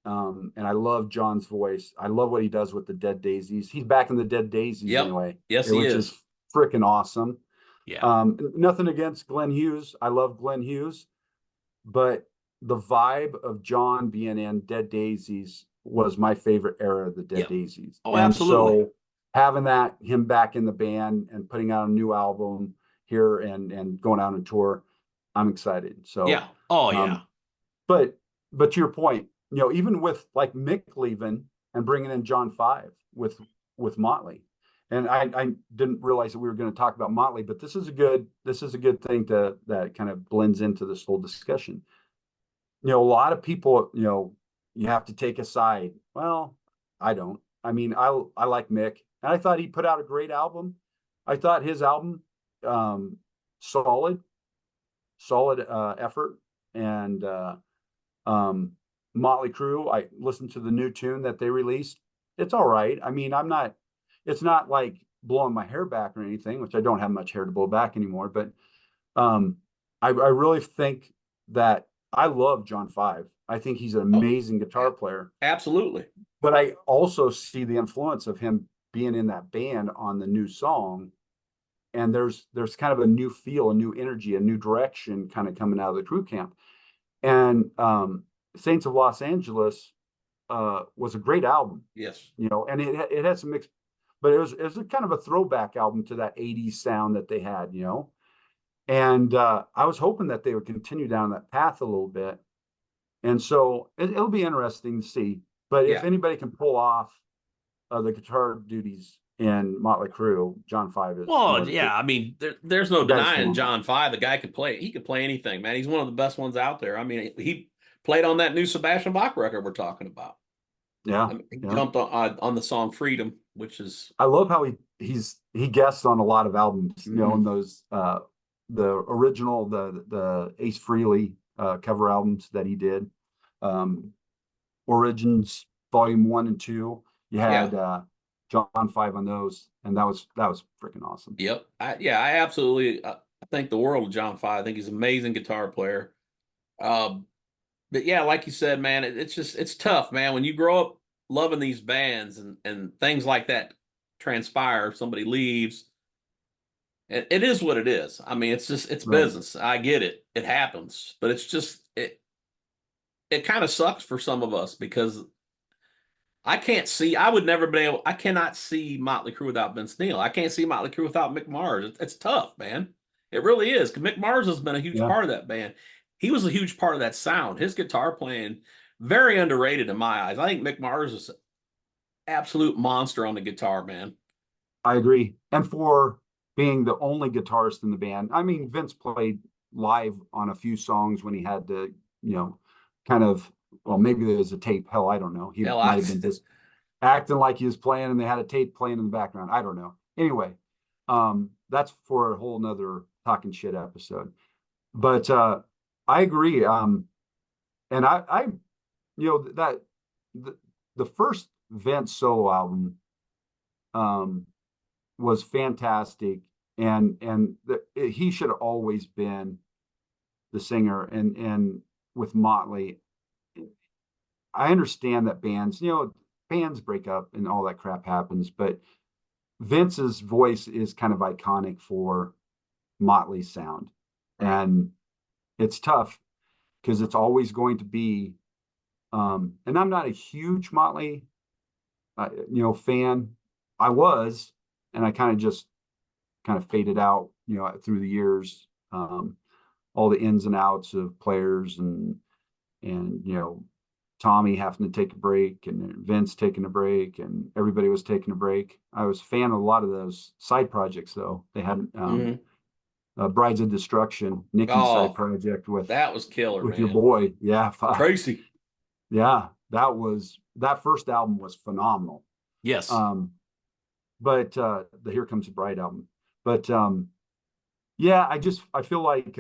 And I love John's voice. I love what he does with the Dead Daisies. He's back in the Dead Daisies Yep. anyway, Yes, he which is. is freaking awesome. Yeah. Nothing against Glenn Hughes. I love Glenn Hughes, but the vibe of John being in Dead Daisies was my favorite era of the Dead Yep. Daisies. Oh, And absolutely. so having him back in the band and putting out a new album here and going out on tour, I'm excited. So Yeah. Oh, yeah. um, but to your point, even with like Mick leaving and bringing in John Five with Motley, and I didn't realize that we were going to talk about Motley, but this is a good thing that kind of blends into this whole discussion. A lot of people, you have to take a side. Well, I don't. I mean, I like Mick, and I thought he put out a great album. I thought his album, um, solid, solid effort, and um, Motley Crue. I listened to the new tune that they released. It's all right. I mean, I'm not. It's not like blowing my hair back or anything, which I don't have much hair to blow back anymore. But um, I really think that I love John Five. I think he's an Oh, amazing guitar player. absolutely. But I also see the influence of him being in that band on the new song. And there's kind of a new feel, a new energy, a new direction kind of coming out of the crew camp. And Saints of Los Angeles was a great album, Yes. and it had some mixed, but it was a kind of a throwback album to that 80s sound that they had. And I was hoping that they would continue down that path a little bit. And so it'll be interesting to see. But if Yeah. anybody can pull off the guitar duties in Motley Crue, John Five is one Well, of the yeah. I mean, there's no guy's denying phenomenal. John Five. The guy could play. He could play anything, man. He's one of the best ones out there. I mean, he played on that new Sebastian Bach record we're talking about. Yeah, I mean, he yeah. jumped on the song Freedom, which is I love how he guests on a lot of albums, you know, in mhm. those the original the Ace Frehley cover albums that he did. Um Origins Volume 1 and 2. You Yeah. had John 5 on those, and that was freaking awesome. Yep. I absolutely I think the world of John Five. I think he's an amazing guitar player. Um, but yeah, like you said, man, it's just it's tough, man. When you grow up loving these bands and things like that transpire, somebody leaves, it is what it is. I mean, it's just it's Right. business. I get it. It happens, but it's just it kind of sucks for some of us because I can't see. I would never be able. I cannot see Motley Crue without Vince Neil. I can't see Motley Crue without Mick Mars. It's tough, man. It really is. 'Cause Mick Mars has been a huge Yeah, part of that band. He was a huge part of that sound. His guitar playing very underrated in my eyes. I think Mick Mars is an absolute monster on the guitar, man. I agree. And for being the only guitarist in the band, I mean, Vince played live on a few songs when he had to, you know, kind of, well, maybe there was a tape. Hell, I don't know. He Hell, might I have been just acting like he was playing and they had a tape playing in the background. I don't know. Anyway, that's for a whole nother talking shit episode. But I agree. And you know, that the, the first Vince solo album um was fantastic, and he should have always been the singer. And with Motley, I understand that bands, you know, bands break up and all that crap happens, but Vince's voice is kind of iconic for Motley's sound. right. And it's tough because it's always going to be and I'm not a huge Motley you know, fan. I was, and I kind of faded out, you know, through the years. All the ins and outs of players, and you know, Tommy having to take a break and Vince taking a break and everybody was taking a break. I was a fan of a lot of those side projects though. They had Hmm. Brides of Destruction, Nikki's side Oh, project that was killer, with your man. boy. Yeah, fuck. Tracy. Yeah, that first album was phenomenal. Yes. Um, but the Here Comes the Bride album. But yeah, I feel like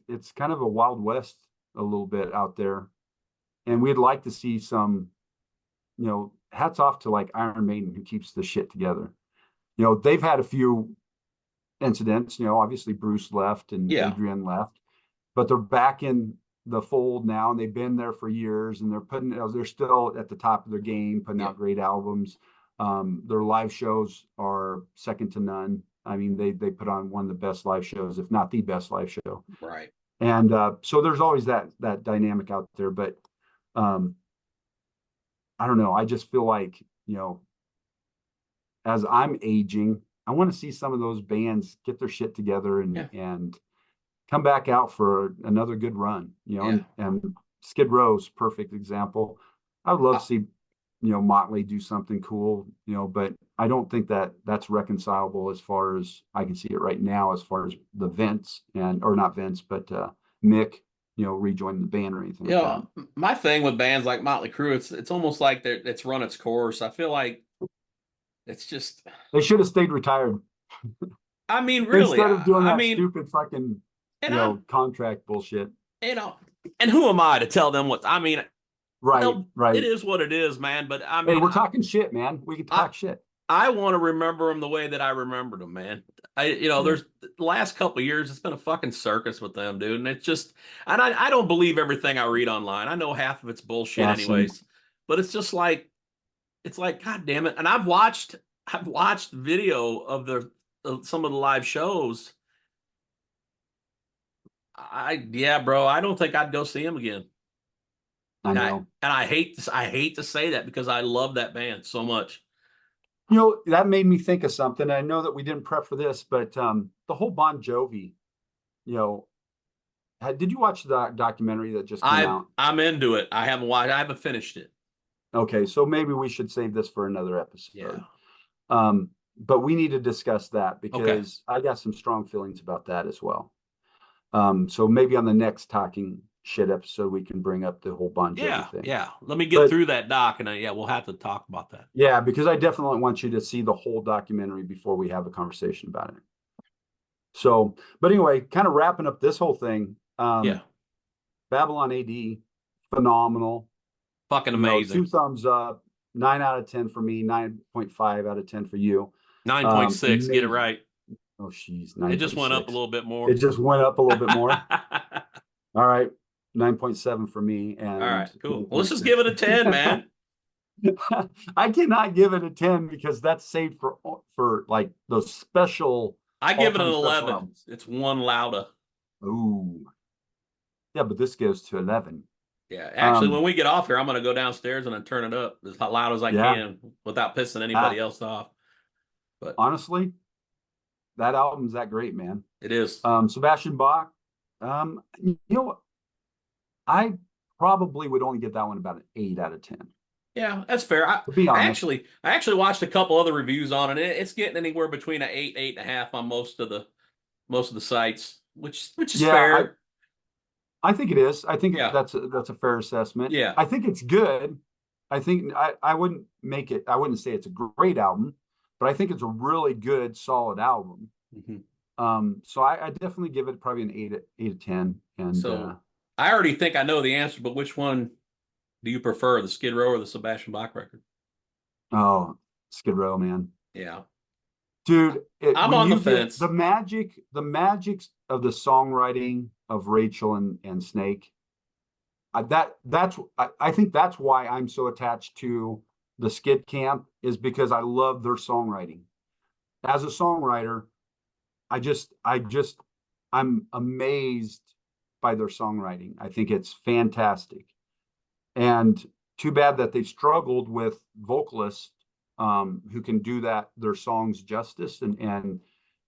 it's kind of a wild west a little bit out there, and we'd like to see some, you know, hats off to like Iron Maiden who keeps the shit together. You know, they've had a few incidents. You know, obviously Bruce left and Yeah. Adrian left, but they're back in the fold now, and they've been there for years, and they're still at the top of their game, putting out Yep. great albums. Their live shows are second to none. I mean, they put on one of the best live shows, if not the best live show. Right. And so there's always that dynamic out there. But um, I don't know. I just feel like, you know, as I'm aging, I want to see some of those bands get their shit together Yeah. and come back out for another good run, you know, Yeah. and Skid Row's perfect example. I would love Uh, to see, you know, Motley do something cool, you know, but I don't think that that's reconcilable as far as I can see it right now, as far as the Vince and, or not Vince, but Mick, you know, rejoining the band or anything you like that. know, my thing with bands like Motley Crue, it's almost like it's run its course. I feel like it's just, They should have stayed retired I mean, really, instead of doing I that mean, stupid fucking, and you I'm, know, contract bullshit. you know, and who am I to tell them what? I mean, Right, they'll, it right. is what it is, man. But I Hey, mean, we're talking shit, man. We can I, talk shit. I want to remember them the way that I remembered them, man. Yeah. There's the last couple of years, it's been a fucking circus with them, dude. And it's just, and I don't believe everything I read online. I know half of it's bullshit, Yeah, same. anyways. But it's just like, it's like, God damn it. And I've watched video of some of the live shows. Yeah, bro, I don't think I'd go see him again. I And know. I hate to say that because I love that band so much. You know, that made me think of something. I know that we didn't prep for this, but the whole Bon Jovi, you know, did you watch the documentary that just came out? I'm into it. I haven't finished it. Okay, so maybe we should save this for another Yeah. episode. But we need to discuss that Okay. because I got some strong feelings about that as well. So maybe on the next shit episode, we can bring up the whole Bon Yeah, Jovi thing. yeah. Let me get But through that doc, and yeah, we'll have to talk about that. yeah, because I definitely want you to see the whole documentary before we have a conversation about it. So, but anyway, kind of wrapping up this whole thing. Yeah, Babylon AD, phenomenal. fucking You know, amazing. 2 thumbs up, 9 out of 10 for me, 9.5 out of 10 for you. 9.6, get it Amazing. right. Oh, she's It just went up a 9.6. little bit It more. just went up a little bit more. All All right. 9.7 for me right, and cool. Well, let's just give 9.6. it a 10, man. I cannot give it a 10 because that's saved for like those special I give it an all-time special 11. albums. It's one louder. Ooh. Yeah, but this goes to 11. Yeah, actually, when Um, we get off here, I'm going to go downstairs and turn it up as loud as I yeah. can without pissing Uh, anybody else off. But honestly, that album's that great, man. it is. Sebastian Bach. You know, I probably would only give that one about an 8 out of 10. Yeah, that's fair. I, To be I honest. actually, I actually watched a couple other reviews on it. It's getting anywhere between an 8, 8.5 on most of the sites, which is Yeah, fair. I think it is. I think Yeah, that's a fair assessment. yeah. I think it's good. I think I wouldn't make it. I wouldn't say it's a great album, but I think it's a really good, solid album. Mhm. So I definitely give it probably an 8 of 10. And So I already think I know the answer, but which one do you prefer, the Skid Row or the Sebastian Bach record? oh, Skid Row, man, Yeah, dude, I'm when on the you get fence. the magic of the songwriting of Rachel and Snake, I think that's why I'm so attached to the Skid Camp is because I love their songwriting. As a songwriter, I just I'm amazed by their songwriting. I think it's fantastic. And too bad that they've struggled with vocalists who can do that their songs justice. And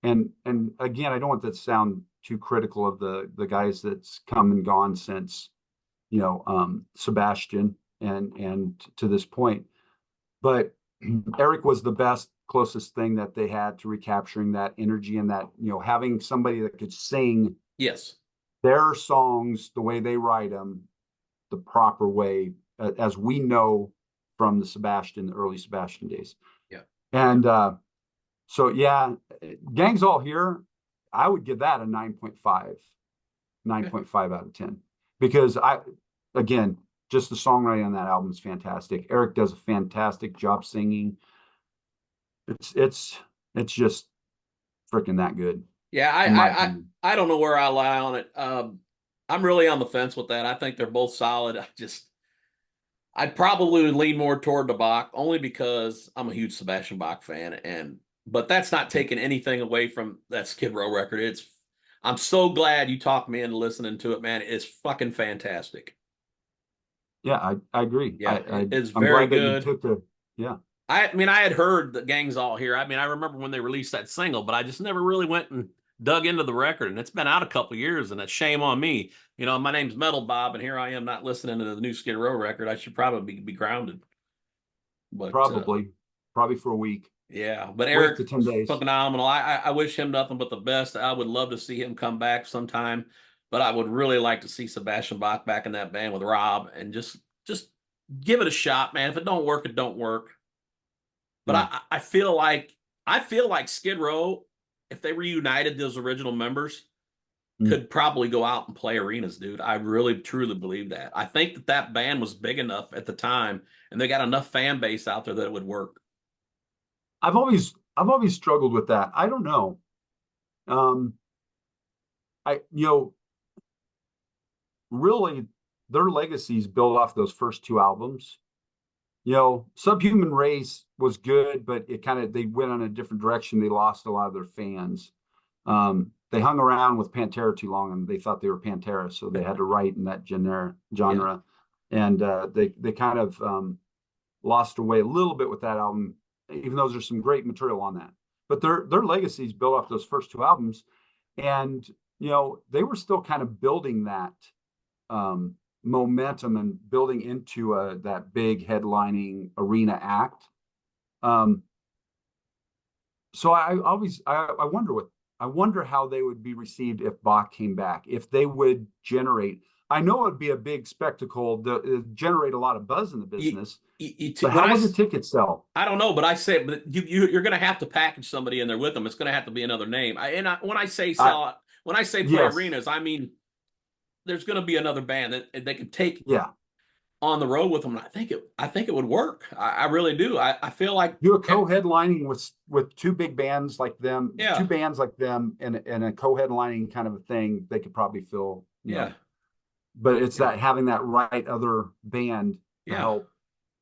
again, I don't want that to sound too critical of the guys that's come and gone since Sebastian and to this point, but Eric was the best closest thing that they had to recapturing that energy and that having somebody that could sing Yes. their songs the way they write them the proper way, as we know from the early Sebastian days. Yeah. And so, yeah, Gang's All Here, I would give that a 9.5, Okay. 9.5 out of 10. Because again, just the songwriting on that album is fantastic. Eric does a fantastic job singing. It's just freaking that good, Yeah, in my opinion. I don't know where I lie on it. I'm really on the fence with that. I think they're both solid. I'd probably lean more toward the Bach only because I'm a huge Sebastian Bach fan, but that's not taking anything away from that Skid Row record. I'm so glad you talked me into listening to it, man. It's fucking fantastic. Yeah, I agree. Yeah, it's I'm very glad that you good. took the yeah. I mean, I had heard the Gang's All Here. I mean, I remember when they released that single, but I just never really went and dug into the record. And it's been out a couple years, and it's shame on me. My name's Metal Bob, and here I am not listening to the new Skid Row record. I should probably be grounded. But Probably for a week. yeah, but Week Eric, to 10 days. phenomenal. I wish him nothing but the best. I would love to see him come back sometime, but I would really like to see Sebastian Bach back in that band with Rob and just give it a shot, man. If it don't work, it don't work. But Yeah. I feel like Skid Row, if they reunited those original members, Mm. could probably go out and play arenas, dude. I really truly believe that. I think that band was big enough at the time, and they got enough fan base out there that it would work. I've always struggled with that. I don't know. Um, I really their legacies built off those first two albums. Subhuman Race was good, but they went on a different direction. They lost a lot of their fans. They hung around with Pantera too long, and they thought they were Pantera, so they had to write in that Yeah. genre, and they kind of lost away a little bit with that album, even though there's some great material on that. But their legacies built off those first two albums, and they were still kind of building that momentum and building into that big headlining arena act. Um, so I wonder how they would be received if Bach came back, if they would generate. I know it'd be a big spectacle to generate a lot of buzz in the You, business, but when how would the tickets sell? I don't know, but I say, but you're going to have to package somebody in there with them. It's going to have to be another name. When I say I sell, when I say play yes, arenas, I mean there's going to be another band that they could take yeah. on the road with them. And I think it would work. I really do. I feel like, Do a co-headlining with two big bands like them, two yeah, bands like them, and a co-headlining kind of a thing. They could probably fill, yeah, but it's you that know, having that right other band to yeah, help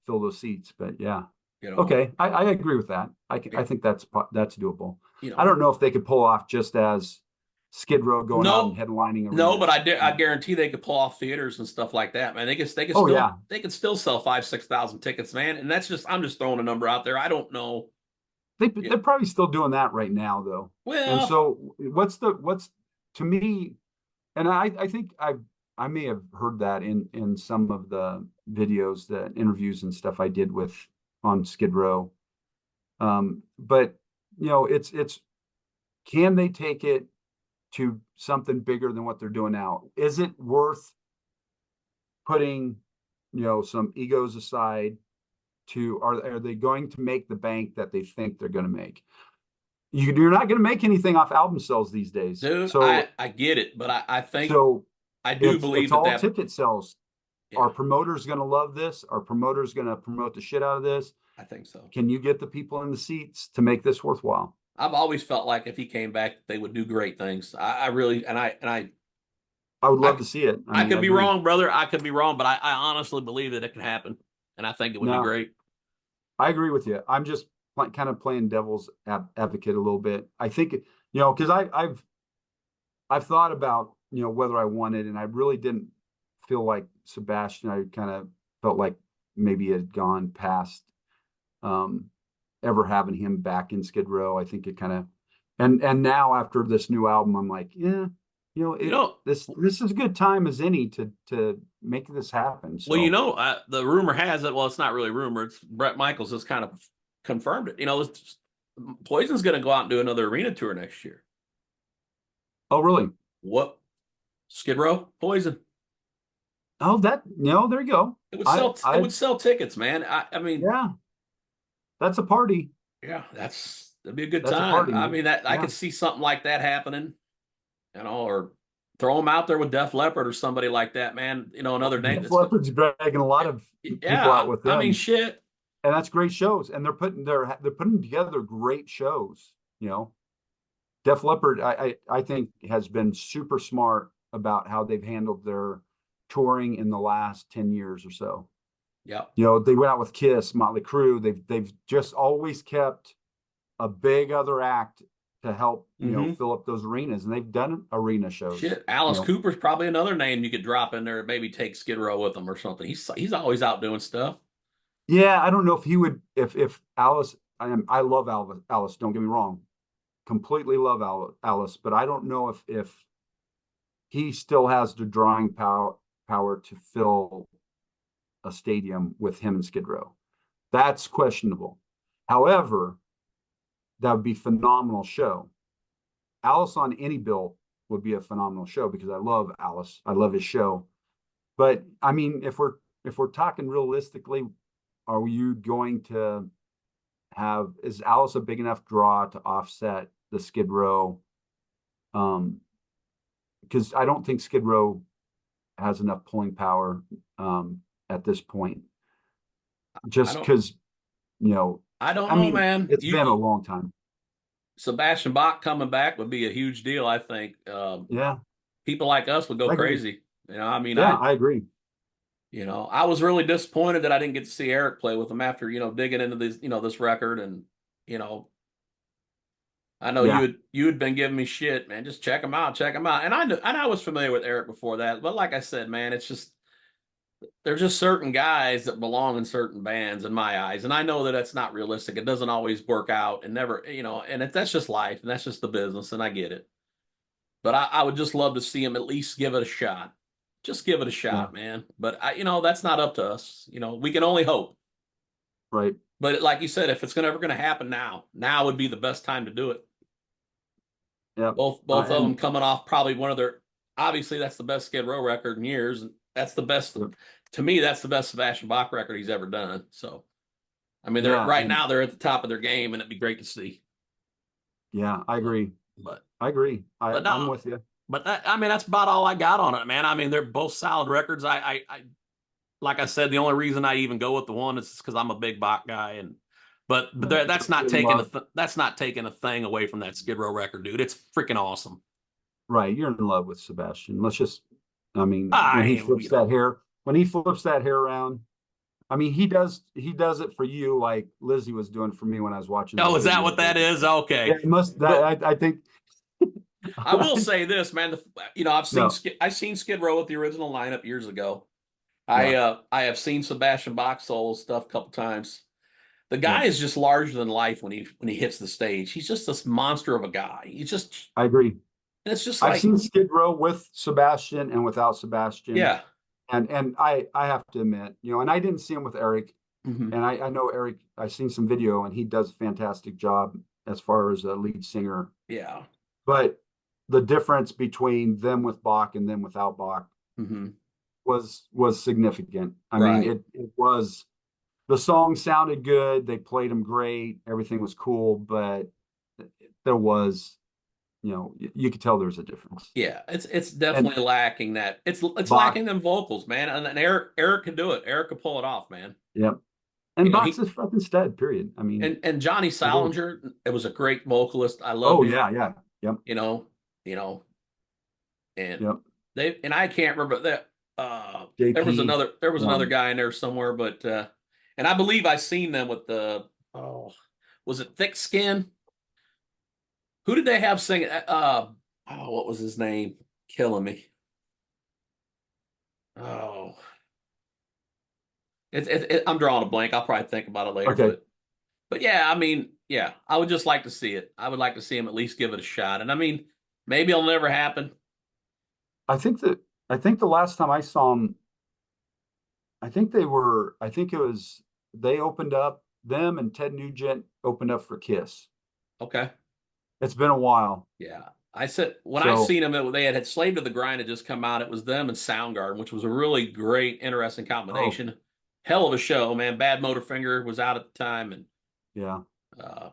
fill those seats. But yeah, you know, okay, I agree with that. yeah, I think that's doable. you I know, don't know if they could pull off just as Skid Row going out and no, headlining no, but arenas. I guarantee they could pull off theaters and stuff like that, man. Oh yeah, They could still sell 5,000 6,000 tickets, man. And that's just I'm just throwing a number out there. I don't know. Yeah. they're probably still doing that right now though. And Well, so what's to me, and I think I may have heard that in some of the videos, the interviews and stuff I did with on Skid Row. But it's can they take it to something bigger than what they're doing now? Is it worth putting, some egos aside to are they going to make the bank that they think they're going to make? You're not going to make anything off album sales these days. dude, So I get it, but I think so I do it's believe that all ticket sales. yeah, Are promoters going to love this? Are promoters going to promote the shit out of this? I think so. Can you get the people in the seats to make this worthwhile? I've always felt like if he came back, they would do great things. I really I would love I to see it. I I mean, I could be agree. wrong, brother. I could be wrong, but I honestly believe that it could happen, and I think it would be No, great. I agree with you. I'm just kind of playing devil's advocate a little bit. I think, because I've thought about, whether I wanted, and I really didn't feel like Sebastian. I kind of felt like maybe it had gone past um, ever having him back in Skid Row. I think it kind of, and now after this new album, I'm like, yeah, You know, this is a good time as any to make this happen. well, So, the rumor has it. Well, it's not really rumor. It's Brett Michaels has kind of confirmed it. Poison's going to go out and do another arena tour next year. oh really? What? Skid Row, Poison. Oh, there you go. It I would sell tickets, man. I mean, yeah, that's a party. yeah, that'd be a good That's a time. party, I man. mean, that I Yeah. could see something like that happening, or throw them out there with Def Leppard or somebody like that, man. Another name Def that's good. Leppard's dragging a lot of people Yeah, out with I mean, them, shit. and that's great shows. And they're putting together great shows. Def Leppard, I think has been super smart about how they've handled their touring in the last 10 years or so. Yeah. They went out with Kiss, Motley Crue. They've just always kept a big other act to help Mm-hmm. fill up those arenas, and they've done arena shows. Shit, Alice Cooper's probably another name you could drop in there. Maybe take Skid Row with him or something. He's always out doing stuff. Yeah, I don't know if he would if Alice. I love Alice. Don't get me wrong, completely love Alice, but I don't know if he still has the drawing power to fill a stadium with him and Skid Row. That's questionable. However, that would be phenomenal show. Alice on any bill would be a phenomenal show because I love Alice. I love his show. But I mean, if we're talking realistically, are you going to is Alice a big enough draw to offset the Skid Row? Because I don't think Skid Row has enough pulling power at this point. I Just don't because, I don't I know, mean, man. it's been a long time. Sebastian Bach coming back would be a huge deal, I think. Yeah, People like us would go I agree. crazy. I mean, Yeah, I agree. I was really disappointed that I didn't get to see Eric play with him after, digging into this record. And, you know, I know Yeah, you had been giving me shit, man. Just check him out, check him out. And I was familiar with Eric before that. But like I said, man, it's just, there's just certain guys that belong in certain bands in my eyes. And I know that that's not realistic. It doesn't always work out and never, and that's just life and that's just the business. And I get it. But I would just love to see him at least give it a shot. Just give it a yeah, shot, man. But that's not up to us. We can only hope. right. But like you said, if it's ever going to happen now would be the best time to do it. Yeah. Both of them And coming off probably one of their. obviously that's the best Skid Row record in years. And that's the best Yep. to me. That's the best Sebastian Bach record he's ever done. So, I mean, they're Yeah, right and now they're at the top of their game, and it'd be great to see. yeah, I But, agree. but, I agree. but I'm no, with you. but that, I mean, that's about all I got on it, man. I mean, they're both solid records. Like I said, the only reason I even go with the one is because I'm a big Bach guy, and but Right. that's not You're in taking love. that's not taking a thing away from that Skid Row record, dude. It's freaking awesome. Right. You're in love with Sebastian. Let's just, I mean, I, you know, when he flips that hair around, I mean, he does it for you like Lizzie was doing for me when I was watching that oh, is that video. what that is? Yeah, Okay. it must But that I think I will say this, man. no, I've seen Skid Row with the original lineup years ago. yeah, I have seen Sebastian Bach solo stuff a couple times. The yeah, guy is just larger than life when he hits the stage. He's just this monster of a guy. I agree. And it's just I've like, seen Skid Row with Sebastian and without Sebastian. yeah. And I have to admit, and I didn't see him with Eric. Hmm. And I know Eric, I've seen some video and he does a fantastic job as far as a lead singer. Yeah. But the difference between them with Bach and them without Bach Hmm. was significant. I mean, Right. it was the song sounded good, they played them great, everything was cool, but there was, you could tell there was a difference. Yeah. It's And definitely lacking that. It's Bach, lacking them vocals, man. And Eric can do it. Eric could pull it off, man. yeah. You And know, Bach's he a fucking stud, period. I mean, and Johnny it is. Salinger, it was a great vocalist. I loved Oh him, yeah, yeah. Yep. you know, you know, and Yep. I can't remember that JP. there was another Um, guy in there somewhere, but and I believe I seen them with the oh was it Thick Skin? Who did they have sing oh what was his name? Killing me. Oh I'm drawing a blank. I'll probably think about it later, okay. but yeah, I mean, yeah, I would just like to see it. I would like to see him at least give it a shot. And I mean, maybe it'll never happen. I think that I think the last time I saw them, I think it was they opened up them and Ted Nugent opened up for Kiss. Okay. It's been a while. Yeah. I said when I So seen them, they had Slave to the Grind had just come out. It was them and Soundgarden, which was a really great, interesting oh combination. Hell of a show, man. Bad Motorfinger was out at the time, and yeah. uh, That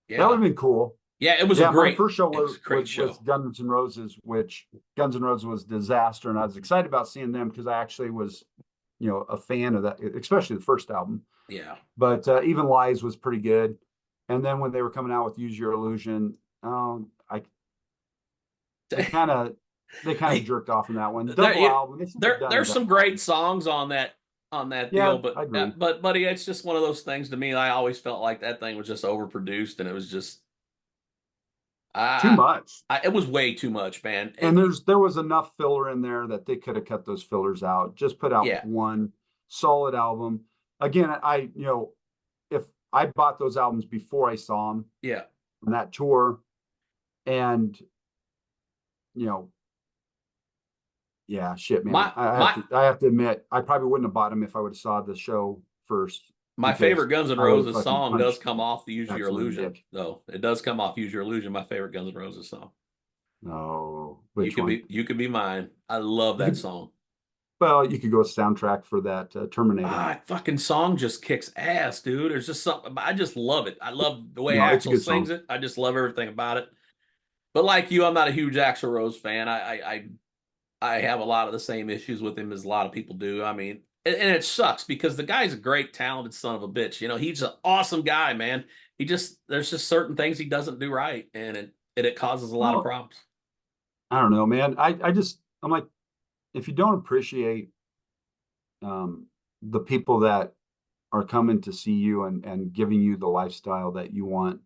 would yeah, have been cool. yeah, Yeah, my first show it was a great was show. Guns N' Roses, which Guns N' Roses was a disaster, and I was excited about seeing them because I actually was, a fan of that, especially the first album. Yeah, But Even Lies was pretty good. And then when they were coming out with Use Your Illusion, I they kind of I, jerked off in that one. there, Double it, album, they should have done a there's some double great album. songs on that Yeah, deal, I agree. but buddy, it's just one of those things to me. I always felt like that thing was just overproduced, and it was just Too I, much. it was way too much, man. And there was enough filler in there that they could have cut those fillers out. Just put out Yeah, one solid album. Again, if I bought those albums before I saw them yeah. on that tour, and you know, yeah, shit, man. My my I have to admit, I probably wouldn't have bought them if I would have saw the show first My because favorite Guns N' I would have Roses fucking song does punched come off the Use Your absolute Illusion, dick. though. It does come off Use Your Illusion, my favorite Guns N' Roses song. No, which one? You could be mine. I love You that could, song. well, you could go with soundtrack for that Terminator. Fucking song just kicks ass, dude. There's just something I just love it. I love the way No, it's a Axl good sings song. it. I just love everything about it. But like you, I'm not a huge Axl Rose fan. I have a lot of the same issues with him as a lot of people do. I mean, and it sucks because the guy's a great, talented son of a bitch. You know, he's an awesome guy, man. There's just certain things he doesn't do right, and it causes a lot of Well, problems. I don't know, man. I'm like, if you don't appreciate the people that are coming to see you and giving you the lifestyle that you want,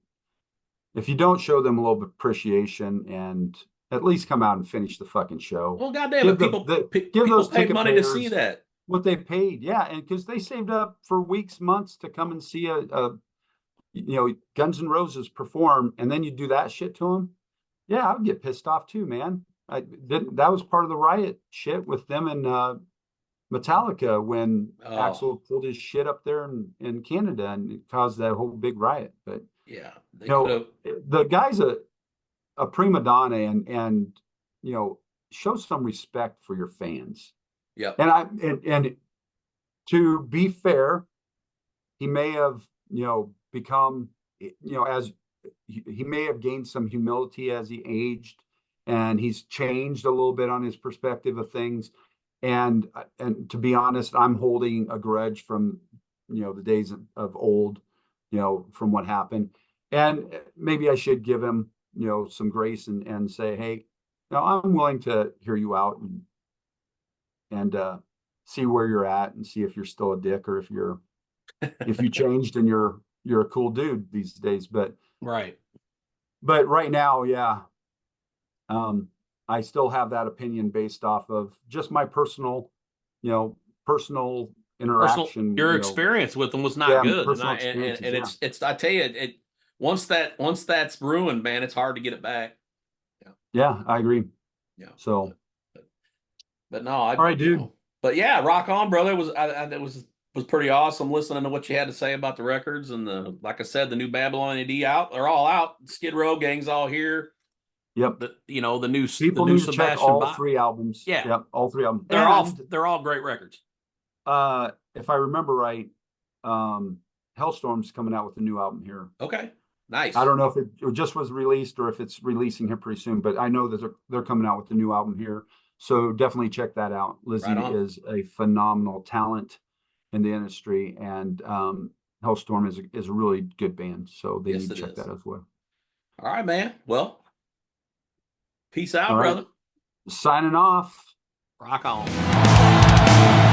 if you don't show them a little bit of appreciation and at least come out and finish the fucking show, Well, goddamn it, give give people those paid ticket money to see payers that. what they paid. Yeah, and because they saved up for weeks, months to come and see a Guns N' Roses perform, and then you do that shit to them. Yeah, I would get pissed off too, man. I didn't. That was part of the riot shit with them and Metallica when Oh, Axl pulled his shit up there in Canada and it caused that whole big riot. But yeah, they you could know, have. the guy's a prima donna, and you know show some respect for your fans. Yep. And to be fair, he may have, become, as he may have gained some humility as he aged, and he's changed a little bit on his perspective of things. And to be honest, I'm holding a grudge from, the days of old, from what happened. And maybe I should give him, some grace and say, hey, I'm willing to hear you out and see where you're at and see if you're still a dick or if you changed and you're a cool dude these days. But Right. right now, yeah, I still have that opinion based off of just my personal interaction. Your experience with them was not Yeah, good, personal experiences. and Yeah. it's I tell you, it once that's ruined, man, it's hard to get it back. Yeah, I agree. Yeah. So, but no, all right, dude. But yeah, rock on, brother. It was pretty awesome listening to what you had to say about the records and like I said, the new Babylon AD out. They're all out. Skid Row gang's all here. Yep. The new People the new need to check Sebastian all Bach. 3 albums. Yeah. Yep, all 3 albums. They're all great records. If I remember right, Hellstorm's coming out with a new album here. Okay. Nice. I don't know if it just was released or if it's releasing here pretty soon, but I know that they're coming out with a new album here. So definitely check that out. Lizzie is a phenomenal talent in the industry, and Hellstorm is a really good band. So they need to check that as well. All right, man. Well, peace out, All right. brother. Signing off. Rock on.